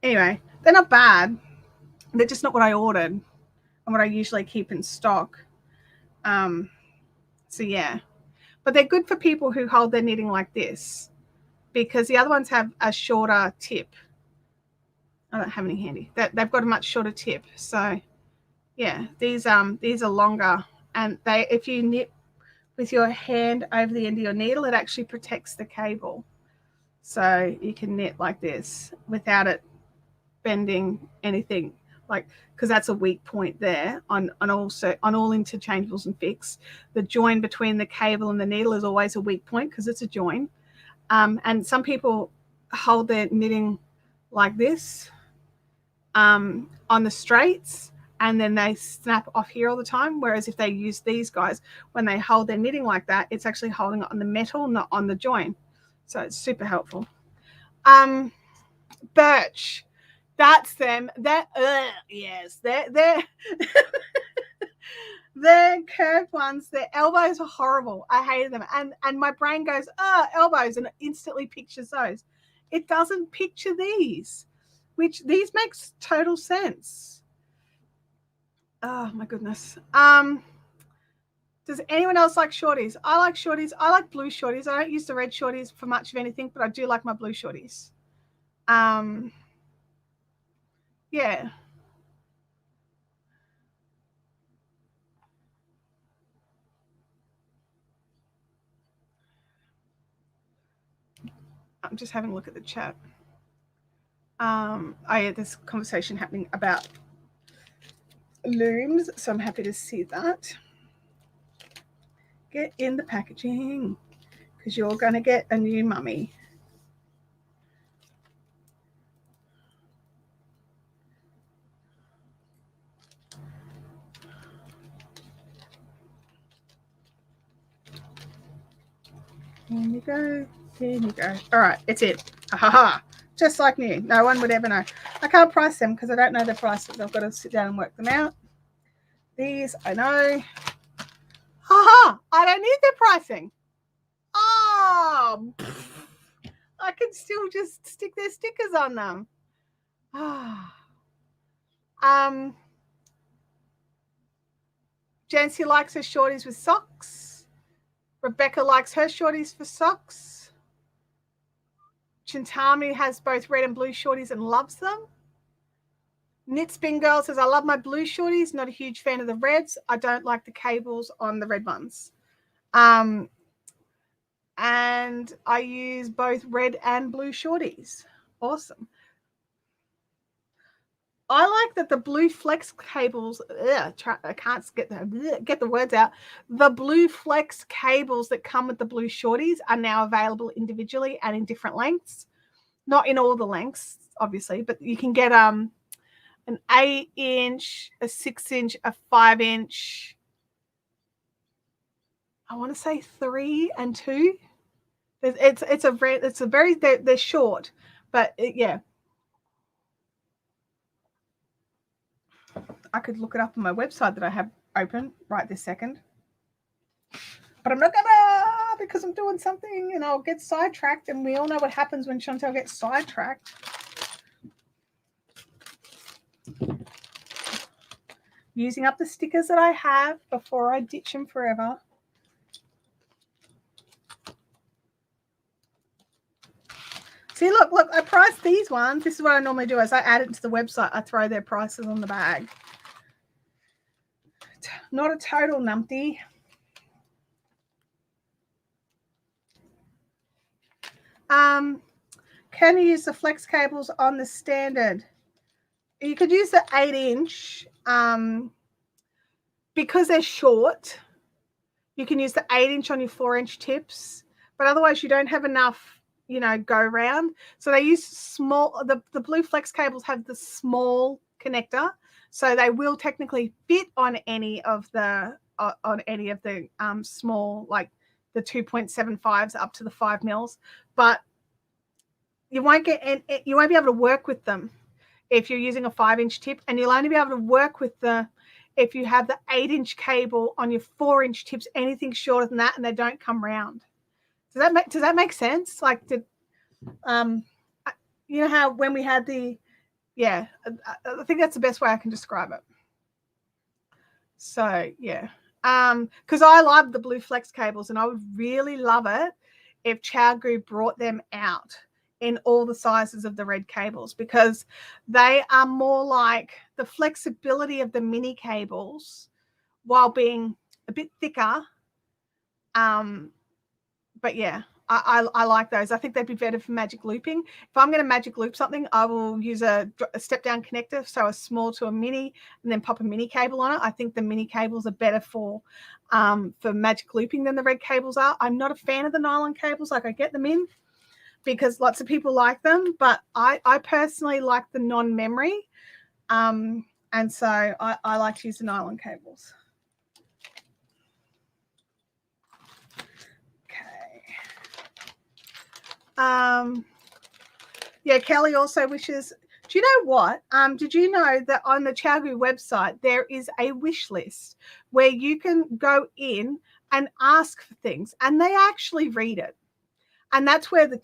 Anyway, they're not bad. They're just not what I ordered and what I usually keep in stock. So yeah, but they're good for people who hold their knitting like this, because the other ones have a shorter tip. I don't have any handy. They've got a much shorter tip. So yeah, these are longer, and if you knit with your hand over the end of your needle, it actually protects the cable. So you can knit like this without it bending anything, like, because that's a weak point there on all interchangeables and fix. The join between the cable and the needle is always a weak point because it's a join. And some people hold their knitting like this on the straights, and then they snap off here all the time. Whereas if they use these guys, when they hold their knitting like that, it's actually holding it on the metal, not on the join. So it's super helpful. Birch, that's them. Yes, they're they're curved ones. Their elbows are horrible. I hated them. And my brain goes, elbows, and it instantly pictures those. It doesn't picture these, which these makes total sense. Oh my goodness. Does anyone else like shorties? I like shorties. I like blue shorties. I don't use the red shorties for much of anything, but I do like my blue shorties. Yeah. I'm just having a look at the chat. I had this conversation happening about looms, so I'm happy to see that. Get in the packaging, because you're going to get a new mummy. Here you go. Here you go. All right, it's it. Ha. Just like new. No one would ever know. I can't price them because I don't know the prices. I've got to sit down and work them out. These, I know. Ha! I don't need their pricing. Oh, I can still just stick their stickers on them. Jancy likes her shorties with socks. Rebecca likes her shorties for socks. Chintami has both red and blue shorties and loves them. Knit Spin Girl says, I love my blue shorties. Not a huge fan of the reds. I don't like the cables on the red ones. And I use both red and blue shorties. Awesome. I like that the blue flex cables, I can't get the words out. The blue flex cables that come with the blue shorties are now available individually and in different lengths. Not in all the lengths, obviously, but you can get an 8-inch, a 6-inch, a 5-inch. I want to say 3 and 2. They're short, but yeah. I could look it up on my website that I have open right this second. But I'm not gonna, because I'm doing something and I'll get sidetracked, and we all know what happens when Chantel gets sidetracked. Using up the stickers that I have before I ditch them forever. See, look, I priced these ones. This is what I normally do. As I add it to the website, I throw their prices on the bag. Not a total numpty. Can you use the flex cables on the standard? You could use the 8-inch. Because they're short, you can use the 8-inch on your 4-inch tips, but otherwise you don't have enough, go round. So they use small, the blue flex cables have the small connector, so they will technically fit on any of the small, like the 2.75s up to the 5 mils, but you won't be able to work with them if you're using a 5-inch tip, and you'll only be able to work with if you have the 8-inch cable on your 4-inch tips, anything shorter than that, and they don't come round. Does that make sense? Like, you know how when we had I think that's the best way I can describe it. So yeah, because I love the Blue Flex cables, and I would really love it if ChowGoo brought them out in all the sizes of the red cables, because they are more like the flexibility of the mini cables while being a bit thicker. But yeah, I like those. I think they'd be better for magic looping. If I'm going to magic loop something, I will use a step down connector, so a small to a mini, and then pop a mini cable on it. I think the mini cables are better for magic looping than the red cables are. I'm not a fan of the nylon cables. Like, I get them in because lots of people like them, but I personally like the non-memory, and so I like to use the nylon cables. Yeah, Kelly also wishes, do you know what? Did you know that on the ChowGoo website there is a wish list where you can go in and ask for things, and they actually read it. And that's where the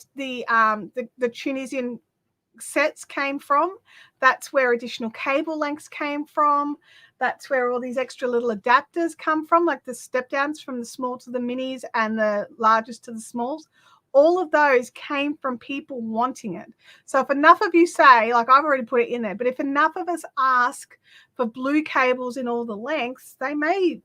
Tunisian sets came from. That's where additional cable lengths came from. That's where all these extra little adapters come from, like the step downs from the small to the minis and the largest to the smalls. All of those came from people wanting it. So if enough of you say, like, I've already put it in there, but if enough of us ask for blue cables in all the lengths, they might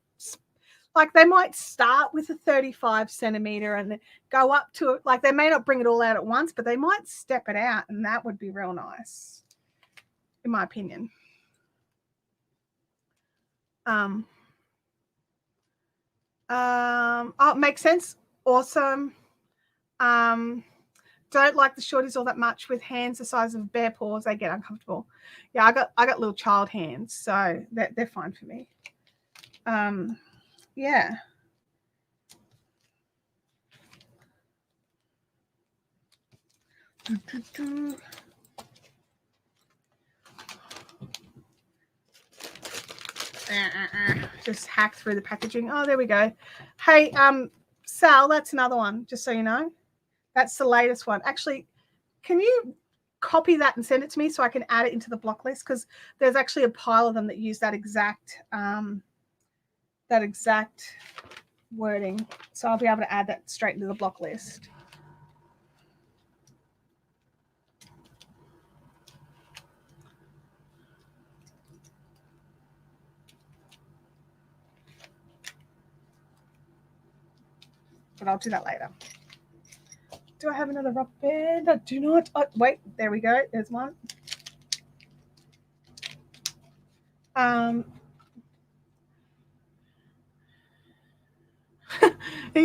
start with a 35 centimeter and go up to it. Like, they may not bring it all out at once, but they might step it out, and that would be real nice, in my opinion. Oh, it makes sense. Awesome. Don't like the shorties all that much. With hands the size of bare paws, they get uncomfortable. Yeah, I got little child hands, so they're fine for me. Yeah. Just hack through the packaging. Oh, there we go. Hey, Sal, that's another one, just so you know. That's the latest one. Actually, can you copy that and send it to me so I can add it into the block list? Because there's actually a pile of them that use that exact wording. So I'll be able to add that straight into the block list. But I'll do that later. Do I have another rubber band? I do not. Oh, wait, there we go. There's one. You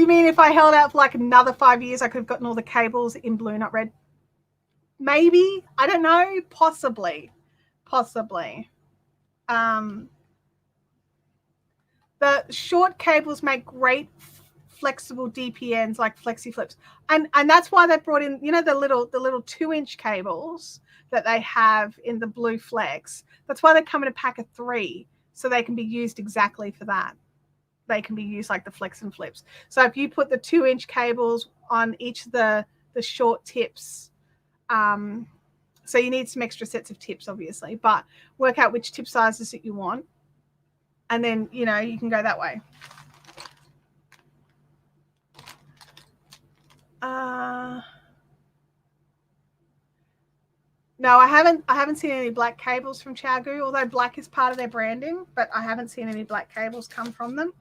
mean if I held out for like another 5 years, I could have gotten all the cables in blue, not red? Maybe. I don't know. Possibly. The short cables make great flexible DPNs, like flexi flips, and that's why they brought in, you know, the little 2-inch cables that they have in the Blue Flex. That's why they come in a pack of 3, so they can be used exactly for that. They can be used like the flex and flips. So if you put the 2-inch cables on each of the short tips, so you need some extra sets of tips, obviously, but work out which tip sizes that you want, and then, you know, you can go that way. No, I haven't seen any black cables from ChowGoo, although black is part of their branding, but I haven't seen any black cables come from them.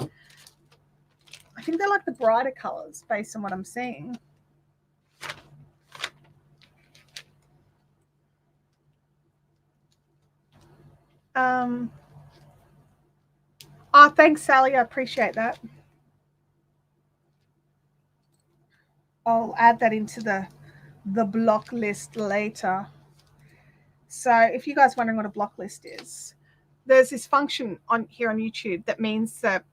I think they're like the brighter colors based on what I'm seeing. Oh, thanks, Sally. I appreciate that. I'll add that into the block list later. So if you guys are wondering what a block list is, there's this function on here on YouTube that means that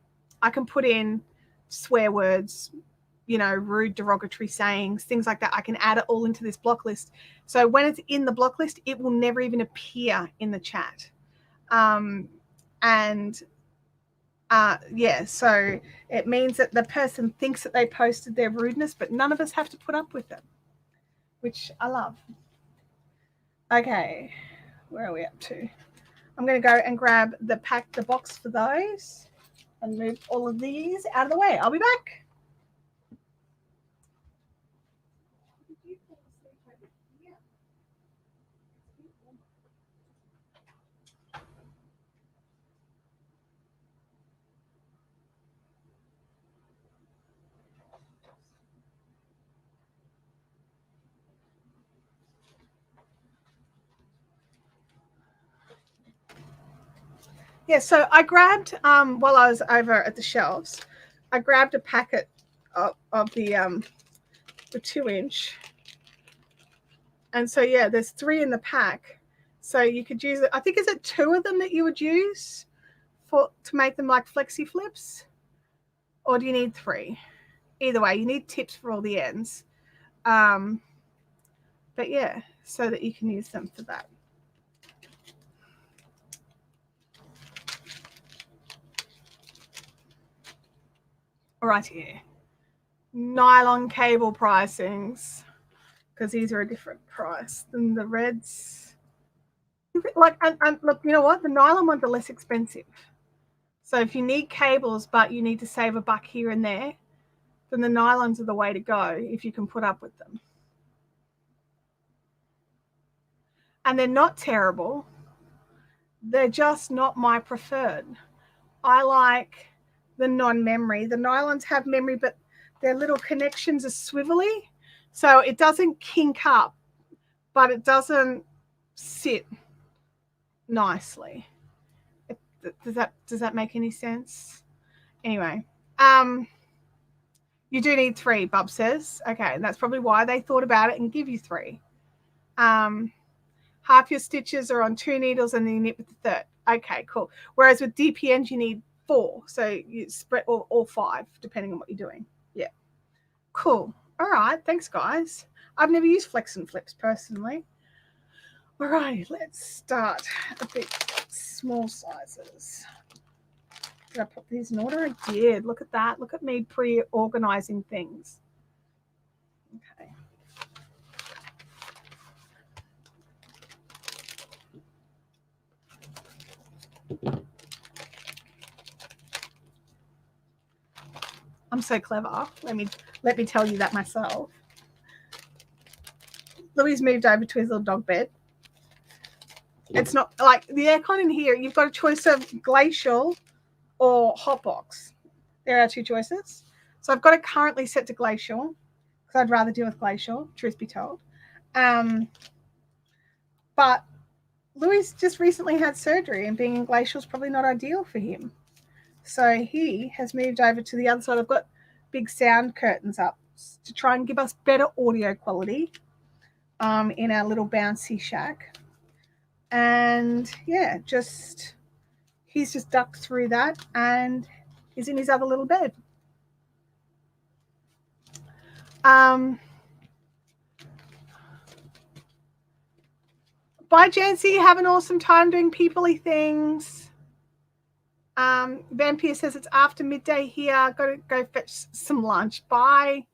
I can put in swear words, you know, rude, derogatory sayings, things like that. I can add it all into this block list. So when it's in the block list, it will never even appear in the chat. Yeah, so it means that the person thinks that they posted their rudeness, but none of us have to put up with it, which I love. Okay, where are we up to? I'm going to go and grab the box for those and move all of these out of the way. I'll be back. Yeah, so I grabbed, while I was over at the shelves, I grabbed a packet of the 2-inch. And so, yeah, there's 3 in the pack. So you could use it. I think, is it 2 of them that you would use to make them like flexi flips? Or do you need 3? Either way, you need tips for all the ends. But yeah, so that you can use them for that. All right, here. Nylon cable pricings, because these are a different price than the reds. Like, and look, you know what? The nylon ones are less expensive. So if you need cables, but you need to save $1 here and there, then the nylons are the way to go if you can put up with them. And they're not terrible. They're just not my preferred. I like the non-memory. The nylons have memory, but their little connections are swivelly. So it doesn't kink up, but it doesn't sit nicely. Does that make any sense? Anyway, you do need 3, Bub says. Okay, and that's probably why they thought about it and give you 3. Half your stitches are on 2 needles and then you knit with the third. Okay, cool. Whereas with DPNs, you need 4. So you spread all 5, depending on what you're doing. Yeah. Cool. All right. Thanks, guys. I've never used Flex and Flips personally. All right. Let's start a bit small sizes. Did I put these in order? I did. Look at that. Look at me pre-organizing things. Okay. I'm so clever. Let me tell you that myself. Louis moved over to his little dog bed. It's not like the aircon in here. You've got a choice of glacial or hotbox. There are 2 choices. So I've got it currently set to glacial because I'd rather deal with glacial, truth be told. But Louis just recently had surgery, and being in glacial is probably not ideal for him. So he has moved over to the other side. I've got big sound curtains up to try and give us better audio quality in our little bouncy shack. And yeah, he's just ducked through that and is in his other little bed. Bye, Jancy. Have an awesome time doing people-y things. Vampire says it's after midday here. Got to go fetch some lunch. Bye.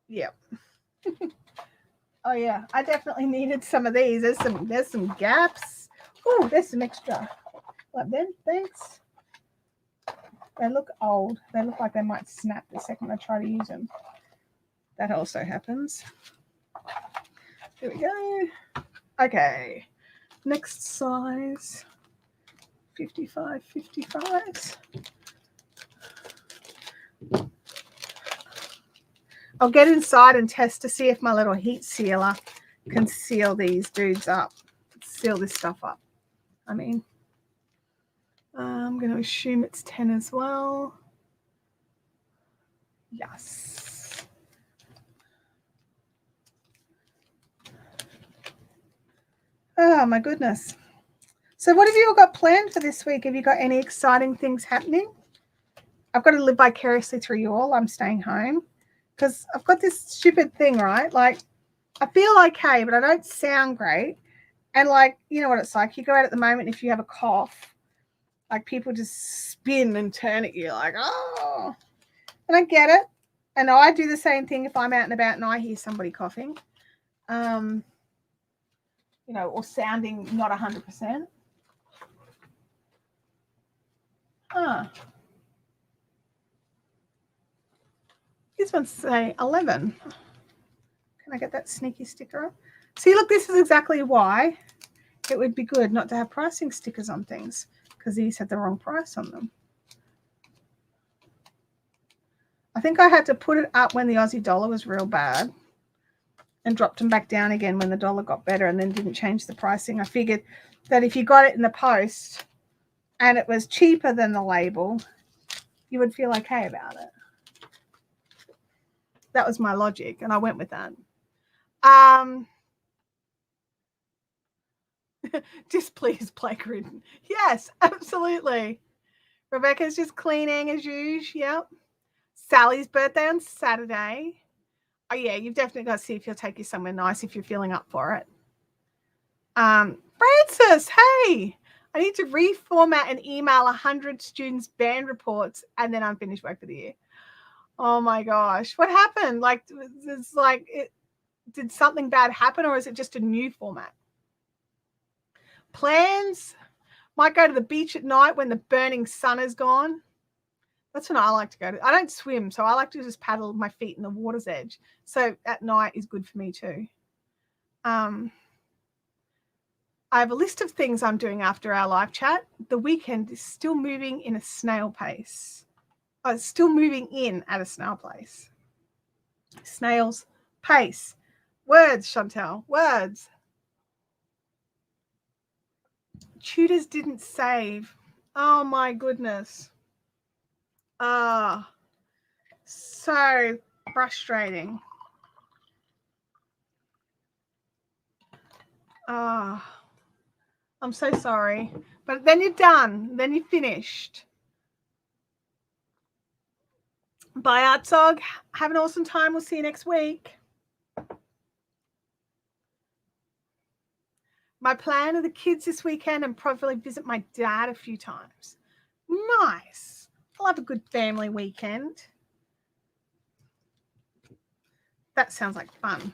Yeah. Oh yeah, I definitely needed some of these. There's some gaps. Oh, there's some extra. Like them, thanks. They look old. They look like they might snap the second I try to use them. That also happens. Here we go. Okay. Next size. 55, 55. I'll get inside and test to see if my little heat sealer can seal these dudes up. Seal this stuff up. I mean, I'm going to assume it's 10 as well. Yes. Oh, my goodness. So what have you all got planned for this week? Have you got any exciting things happening? I've got to live vicariously through you all. I'm staying home because I've got this stupid thing, right? Like, I feel okay, but I don't sound great. And like, you know what it's like. You go out at the moment, if you have a cough, like people just spin and turn at you like, oh. And I get it. And I do the same thing if I'm out and about and I hear somebody coughing. You know, or sounding not 100%. This one's say 11. Can I get that sneaky sticker up? See, look, this is exactly why it would be good not to have pricing stickers on things, because these had the wrong price on them. I think I had to put it up when the Aussie dollar was real bad and dropped them back down again when the dollar got better, and then didn't change the pricing. I figured that if you got it in the post and it was cheaper than the label, you would feel okay about it. That was my logic, and I went with that. Displeased plague-ridden. Yes, absolutely. Rebecca's just cleaning as usual. Yep. Sally's birthday on Saturday. Oh yeah, you've definitely got to see if you'll take you somewhere nice if you're feeling up for it. Francis, hey, I need to reformat and email 100 students' band reports, and then I'm finished work for the year. Oh my gosh, what happened? Like, it's like, did something bad happen, or is it just a new format? Plans might go to the beach at night when the burning sun is gone. That's when I like to go to. I don't swim, so I like to just paddle my feet in the water's edge. So at night is good for me too. I have a list of things I'm doing after our live chat. The weekend is still moving in a snail pace. Oh, it's still moving in at a snail pace. Snail's pace. Words, Chantel, words. Tutors didn't save. Oh my goodness. So frustrating. I'm so sorry. But then you're done. Then you're finished. Bye, Artsog. Have an awesome time. We'll see you next week. My plan are the kids this weekend and probably visit my dad a few times. Nice. I'll have a good family weekend. That sounds like fun.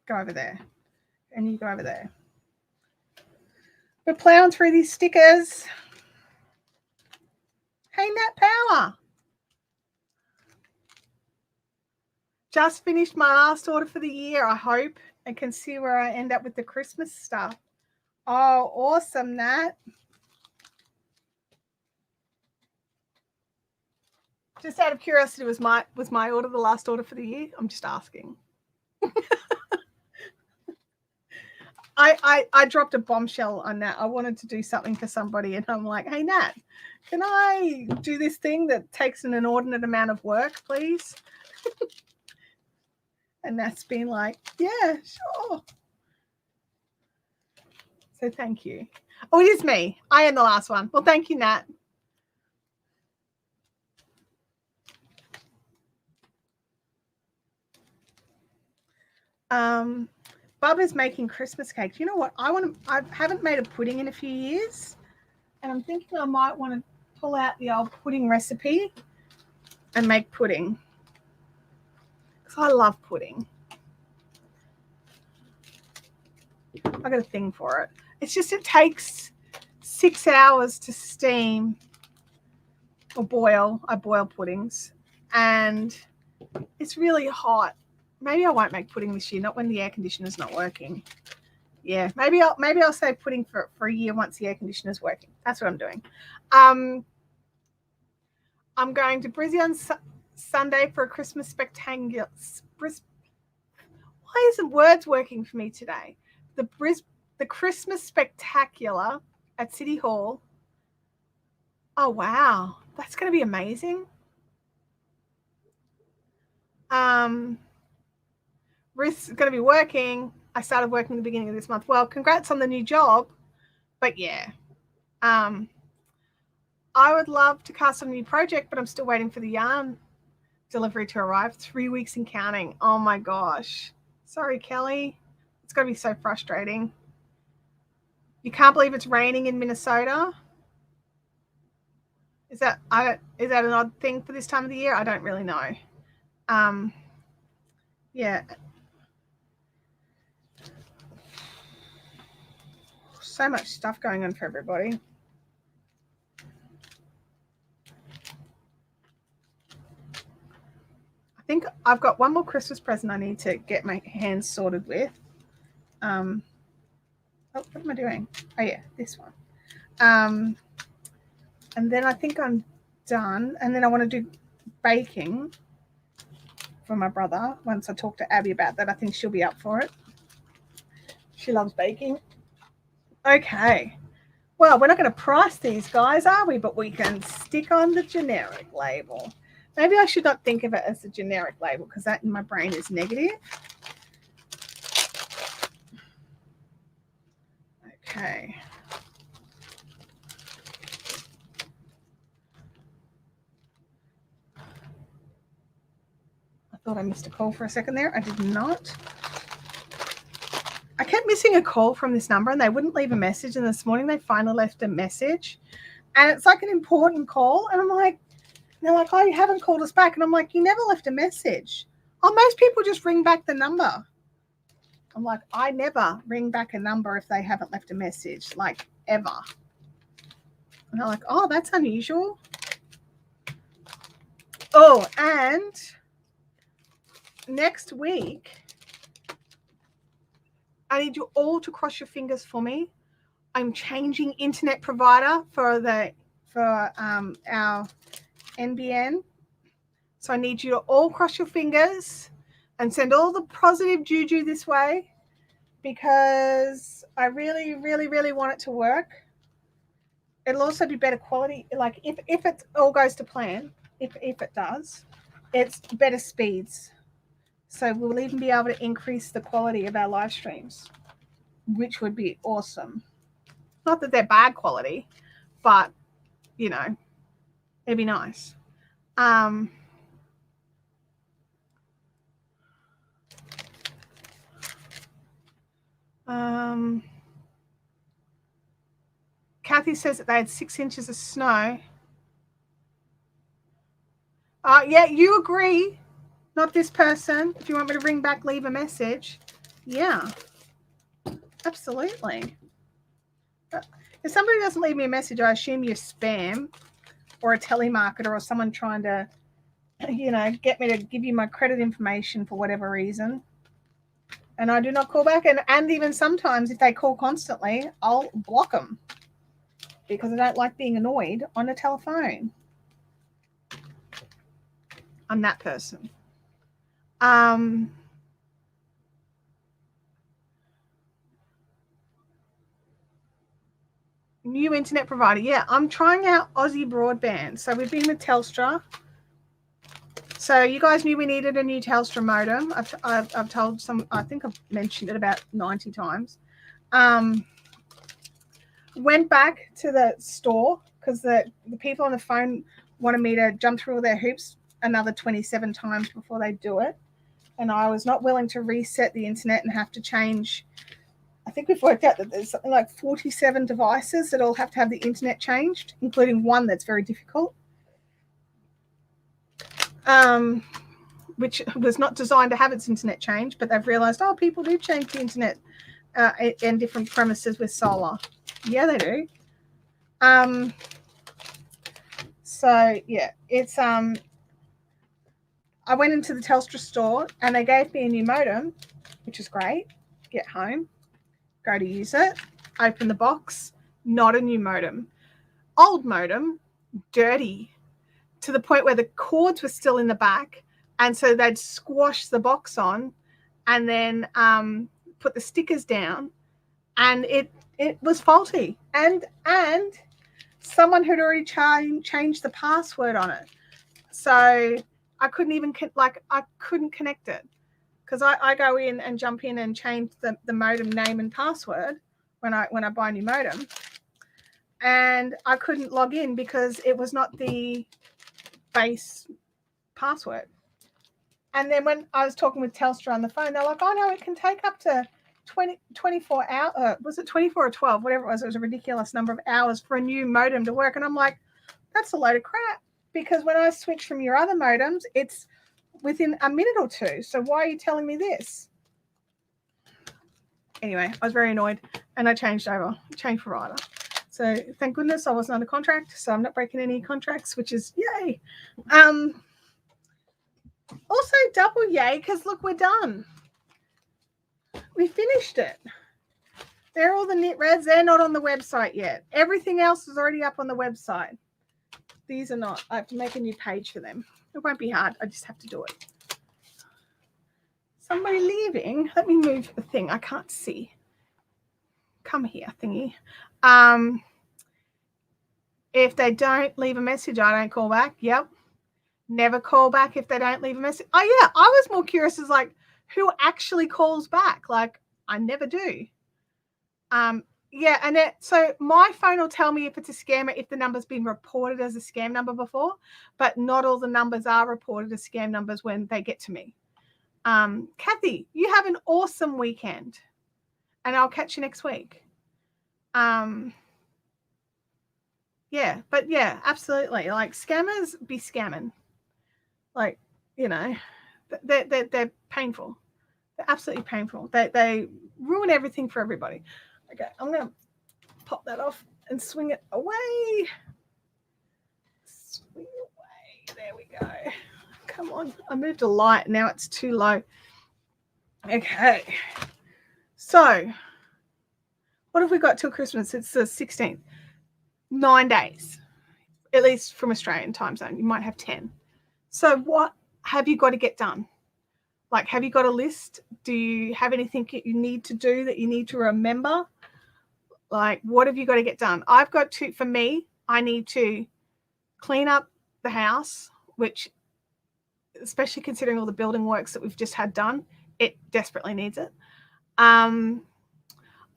Go over there. And you go over there. We're plowing through these stickers. Hey, Nat Power. Just finished my last order for the year, I hope, and can see where I end up with the Christmas stuff. Oh, awesome, Nat. Just out of curiosity, was my order the last order for the year? I'm just asking. I dropped a bombshell on Nat. I wanted to do something for somebody, and I'm like, hey, Nat, can I do this thing that takes an inordinate amount of work, please? And Nat's been like, yeah, sure. So thank you. Oh, it is me. I am the last one. Well, thank you, Nat. Bub is making Christmas cakes. You know what? I haven't made a pudding in a few years, and I'm thinking I might want to pull out the old pudding recipe and make pudding, because I love pudding. I got a thing for it. It's just it takes 6 hours to steam or boil. I boil puddings, and it's really hot. Maybe I won't make pudding this year, not when the air conditioner's not working. Yeah, maybe I'll say pudding for a year once the air conditioner's working. That's what I'm doing. I'm going to Brizzy on Sunday for a Christmas spectacular. Why isn't words working for me today? The Christmas spectacular at City Hall. Oh wow, that's going to be amazing. Ruth's going to be working. I started working at the beginning of this month. Well, congrats on the new job. But yeah, I would love to cast on a new project, but I'm still waiting for the yarn delivery to arrive. 3 weeks and counting. Oh my gosh. Sorry, Kelly. It's going to be so frustrating. You can't believe it's raining in Minnesota. Is that an odd thing for this time of the year? I don't really know. Yeah. So much stuff going on for everybody. I think I've got one more Christmas present I need to get my hands sorted with. Oh, what am I doing? Oh yeah, this one. And then I think I'm done. And then I want to do baking for my brother. Once I talk to Abby about that, I think she'll be up for it. She loves baking. Okay. Well, we're not going to price these guys, are we? But we can stick on the generic label. Maybe I should not think of it as a generic label because that in my brain is negative. Okay. I thought I missed a call for a second there. I did not. I kept missing a call from this number and they wouldn't leave a message. And this morning they finally left a message. And it's like an important call. And I'm like, they're like, oh, you haven't called us back. And I'm like, you never left a message. Oh, most people just ring back the number. I'm like, I never ring back a number if they haven't left a message, like ever. And they're like, oh, that's unusual. Oh, and next week, I need you all to cross your fingers for me. I'm changing internet provider for our NBN. So I need you to all cross your fingers and send all the positive juju this way because I really, really, really want it to work. It'll also be better quality. Like if it all goes to plan, if it does, it's better speeds. So we'll even be able to increase the quality of our live streams, which would be awesome. Not that they're bad quality, but, you know, it'd be nice. Kathy says that they had 6 inches of snow. Yeah, you agree. Not this person. If you want me to ring back, leave a message. Yeah, absolutely. If somebody doesn't leave me a message, I assume you're spam or a telemarketer or someone trying to, you know, get me to give you my credit information for whatever reason. And I do not call back. And even sometimes if they call constantly, I'll block them because I don't like being annoyed on a telephone. I'm that person. New internet provider. Yeah, I'm trying out Aussie broadband. So we've been with Telstra. So you guys knew we needed a new Telstra modem. I've told some, I think I've mentioned it about 90 times. Went back to the store because the people on the phone wanted me to jump through all their hoops another 27 times before they do it. And I was not willing to reset the internet and have to change. I think we've worked out that there's something like 47 devices that all have to have the internet changed, including one that's very difficult. Which was not designed to have its internet changed, but they've realized, oh, people do change the internet in different premises with solar. Yeah, they do. So yeah, it's I went into the Telstra store and they gave me a new modem, which is great. Get home, go to use it, open the box, not a new modem. Old modem, dirty, to the point where the cords were still in the back. And so they'd squash the box on and then put the stickers down. And it was faulty. And someone had already changed the password on it. So I couldn't even, I couldn't connect it. Because I go in and jump in and change the modem name and password when I buy a new modem. and I couldn't log in because it was not the base password. And then when I was talking with Telstra on the phone, they're like, oh no, it can take up to 24 hours. Was it 24 or 12? Whatever it was a ridiculous number of hours for a new modem to work. And I'm like, that's a load of crap, because when I switch from your other modems, it's within a minute or two. So why are you telling me this? Anyway, I was very annoyed and I changed provider. So thank goodness I wasn't under contract, so I'm not breaking any contracts, which is yay. Also double yay, because look, we're done. We finished it. They're all the knit reds. They're not on the website yet. Everything else is already up on the website. These are not. I have to make a new page for them. It won't be hard. I just have to do it. Somebody leaving. Let me move the thing. I can't see. Come here, thingy. If they don't leave a message, I don't call back. Yep. Never call back if they don't leave a message. Oh, yeah. I was more curious as like who actually calls back. Like, I never do. Yeah, and so my phone will tell me if it's a scammer if the number's been reported as a scam number before, but not all the numbers are reported as scam numbers when they get to me. Kathy, you have an awesome weekend, and I'll catch you next week. Yeah, but yeah, absolutely. Like, scammers be scamming. Like, you know, they're painful. They're absolutely painful. They ruin everything for everybody. Okay, I'm going to pop that off and swing it away. Swing away. There we go. Come on. I moved a light. Now it's too low. Okay. So, what have we got till Christmas? It's the 16th. 9 days, at least from Australian time zone. You might have 10. So what have you got to get done? Like, have you got a list? Do you have anything you need to do that you need to remember? Like, what have you got to get done? I've got to, for me, I need to clean up the house, which, especially considering all the building works that we've just had done, it desperately needs it. I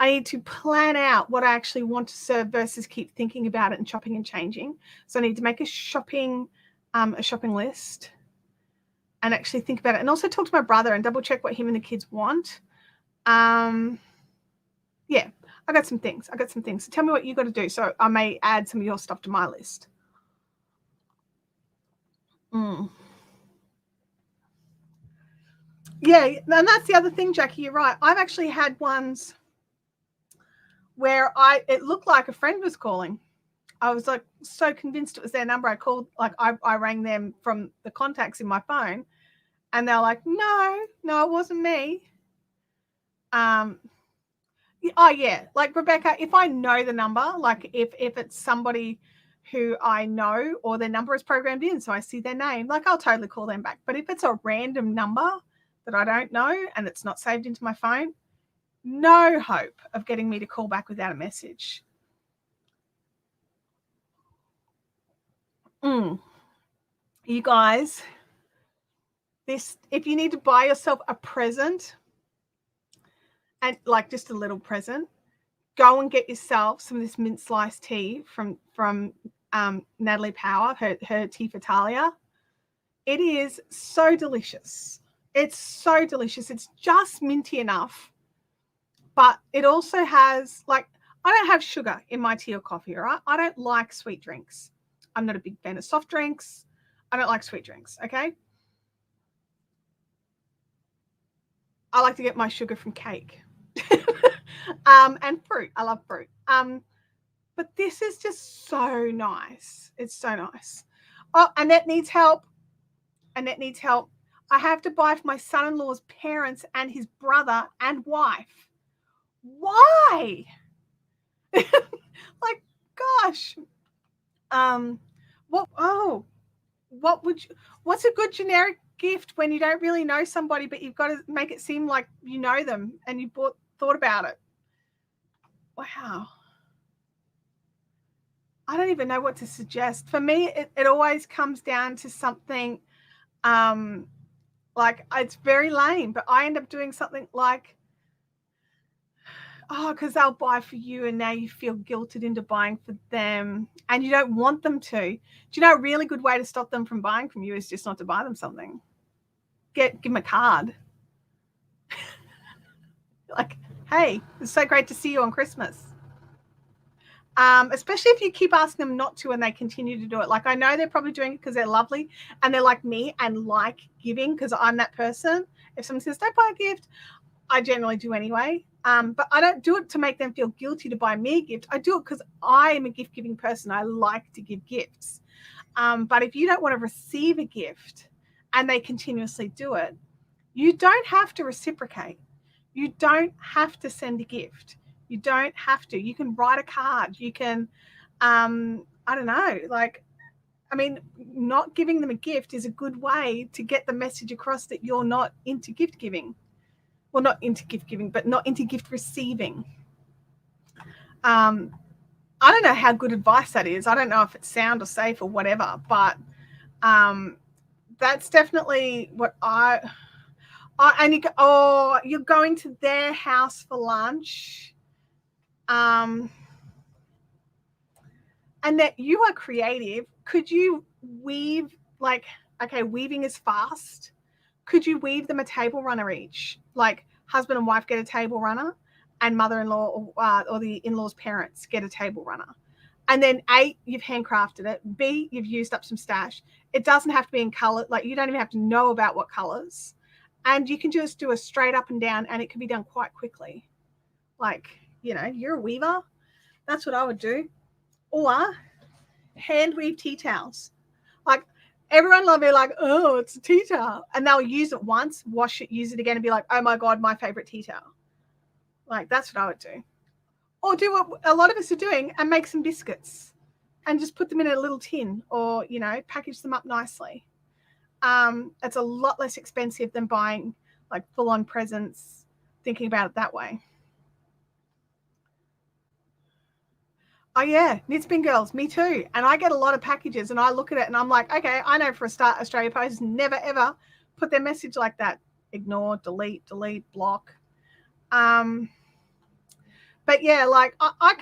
need to plan out what I actually want to serve versus keep thinking about it and chopping and changing. So I need to make a shopping list and actually think about it, and also talk to my brother and double check what him and the kids want. Yeah, I got some things. So tell me what you got to do, so I may add some of your stuff to my list. Yeah, and that's the other thing, Jackie. You're right. I've actually had ones where it looked like a friend was calling. I was like so convinced it was their number. I called, like I rang them from the contacts in my phone, and they're like, no, it wasn't me. Oh yeah, like Rebecca, if I know the number, like if it's somebody who I know or their number is programmed in, so I see their name, like I'll totally call them back. But if it's a random number that I don't know and it's not saved into my phone, no hope of getting me to call back without a message. You guys, if you need to buy yourself a present, and like just a little present, go and get yourself some of this mint sliced tea from Natalie Power, her Tea for Talia. It is so delicious. It's so delicious. It's just minty enough, but it also has, like, I don't have sugar in my tea or coffee, all right? I don't like sweet drinks. I'm not a big fan of soft drinks. I don't like sweet drinks, okay? I like to get my sugar from cake. And fruit. I love fruit. But this is just so nice. It's so nice. Oh, Annette needs help. I have to buy for my son-in-law's parents and his brother and wife. Why? Like, gosh. What's a good generic gift when you don't really know somebody, but you've got to make it seem like you know them and you thought about it? Wow. I don't even know what to suggest. For me, it always comes down to something like, it's very lame, but I end up doing something like, oh, because they'll buy for you and now you feel guilted into buying for them and you don't want them to. Do you know a really good way to stop them from buying from you is just not to buy them something? Give them a card. Like, hey, it's so great to see you on Christmas. Especially if you keep asking them not to and they continue to do it. Like, I know they're probably doing it because they're lovely and they're like me and like giving, because I'm that person. If someone says, don't buy a gift, I generally do anyway. But I don't do it to make them feel guilty to buy me a gift. I do it because I am a gift-giving person. I like to give gifts. But if you don't want to receive a gift and they continuously do it, you don't have to reciprocate. You don't have to send a gift. You don't have to. You can write a card. You can, I don't know, like, I mean, not giving them a gift is a good way to get the message across that you're not into gift giving. Well, not into gift giving, but not into gift receiving. I don't know how good advice that is. I don't know if it's sound or safe or whatever, but that's definitely what and you go, oh, you're going to their house for lunch. And that you are creative. Could you weave, like, okay, weaving is fast. Could you weave them a table runner each? Like, husband and wife get a table runner and mother-in-law or the in-laws' parents get a table runner. And then A, you've handcrafted it. B, you've used up some stash. It doesn't have to be in color. Like, you don't even have to know about what colors. And you can just do a straight up and down and it can be done quite quickly. Like, you know, you're a weaver. That's what I would do. Or hand weave tea towels. Like, everyone will be like, oh, it's a tea towel. And they'll use it once, wash it, use it again, and be like, oh my God, my favorite tea towel. Like, that's what I would do. Or do what a lot of us are doing and make some biscuits and just put them in a little tin, or, you know, package them up nicely. It's a lot less expensive than buying like full-on presents, thinking about it that way. Oh yeah, Knit Spin Girls, me too. And I get a lot of packages and I look at it and I'm like, okay, I know for a start, Australia Post never ever put their message like that. Ignore, delete, block. But yeah, like I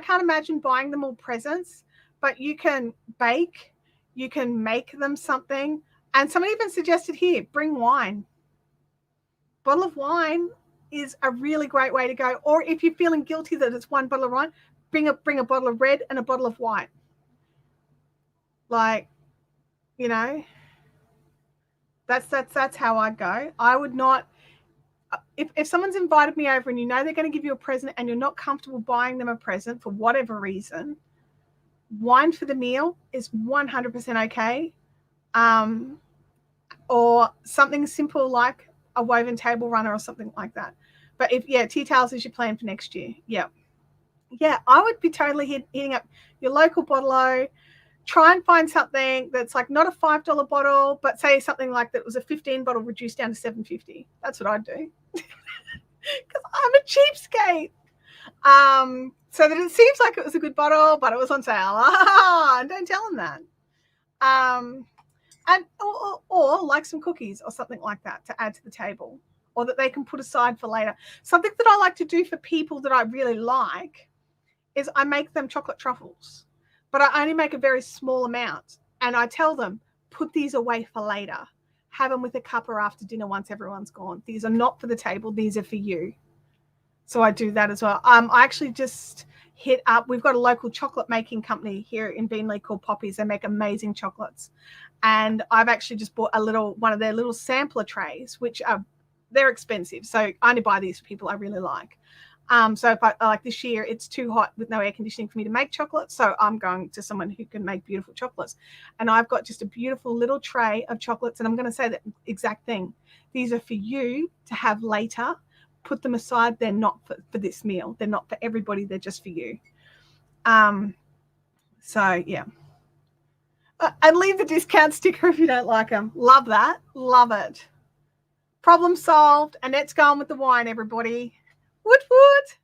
can't imagine buying them all presents, but you can bake, you can make them something. And someone even suggested here, bring wine. Bottle of wine is a really great way to go. Or if you're feeling guilty that it's one bottle of wine, bring a bottle of red and a bottle of white. Like, you know, that's how I go. I would not, if someone's invited me over and you know they're going to give you a present and you're not comfortable buying them a present for whatever reason, wine for the meal is 100% okay. Or something simple like a woven table runner or something like that. But if, yeah, tea towels is your plan for next year. Yeah. Yeah, I would be totally hitting up your local bottle-o. Try and find something that's like not a $5 bottle, but say something like that was a 15 bottle reduced down to $7.50. That's what I'd do. Because I'm a cheapskate. So that it seems like it was a good bottle, but it was on sale. Don't tell them that. And or like some cookies or something like that to add to the table, or that they can put aside for later. Something that I like to do for people that I really like is I make them chocolate truffles, but I only make a very small amount. And I tell them, put these away for later. Have them with a cuppa after dinner once everyone's gone. These are not for the table. These are for you. So I do that as well. I actually just hit up, we've got a local chocolate making company here in Beenleigh called Poppies. They make amazing chocolates. And I've actually just bought one of their little sampler trays, which they're expensive. So I only buy these for people I really like. So if I like this year, it's too hot with no air conditioning for me to make chocolate. So I'm going to someone who can make beautiful chocolates. And I've got just a beautiful little tray of chocolates. And I'm going to say that exact thing. These are for you to have later. Put them aside. They're not for this meal. They're not for everybody. They're just for you. So yeah. And leave the discount sticker if you don't like them. Love that. Love it. Problem solved. Annette's going with the wine, everybody. Woot woot.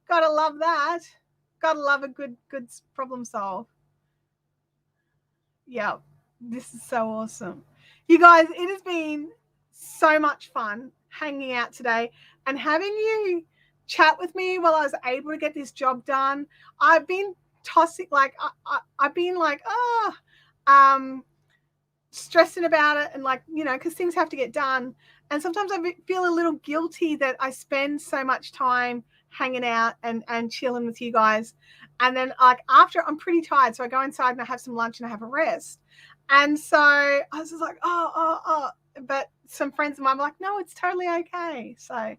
Gotta love that. Gotta love a good problem solve. Yeah, this is so awesome. You guys, it has been so much fun hanging out today and having you chat with me while I was able to get this job done. I've been tossing, like, I've been like, stressing about it, and like, because things have to get done. And sometimes I feel a little guilty that I spend so much time hanging out and chilling with you guys. And then like after, I'm pretty tired. So I go inside and I have some lunch and I have a rest. And so I was just like, but some friends of mine were like, no, it's totally okay. So, all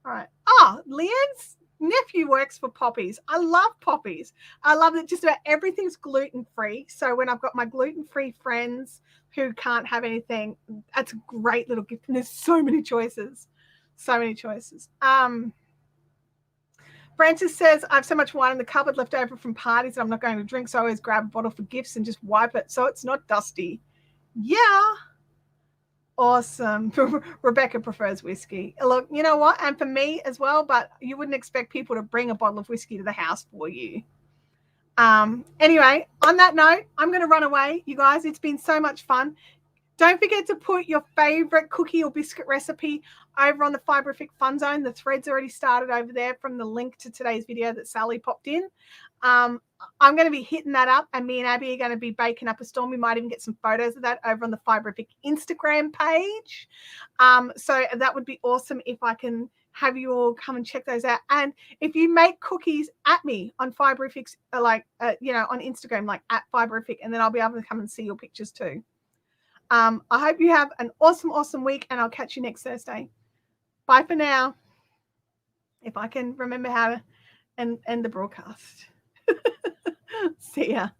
right. Oh, Leanne's nephew works for Poppies. I love Poppies. I love that just about everything's gluten-free. So when I've got my gluten-free friends who can't have anything, that's a great little gift. And there's so many choices. So many choices. Francis says, I have so much wine in the cupboard left over from parties that I'm not going to drink, so I always grab a bottle for gifts and just wipe it so it's not dusty. Yeah. Awesome. Rebecca prefers whiskey. Look, you know what? And for me as well, but you wouldn't expect people to bring a bottle of whiskey to the house for you. Anyway, on that note, I'm going to run away, you guys. It's been so much fun. Don't forget to put your favorite cookie or biscuit recipe over on the Fiberific Fun Zone. The thread's already started over there from the link to today's video that Sally popped in. I'm going to be hitting that up, and me and Abby are going to be baking up a storm. We might even get some photos of that over on the Fiberific Instagram page. So that would be awesome if I can have you all come and check those out. And if you make cookies at me on Fiberific, on Instagram, like at Fiberific, and then I'll be able to come and see your pictures too. I hope you have an awesome, awesome week, and I'll catch you next Thursday. Bye for now. If I can remember how to end the broadcast. See ya.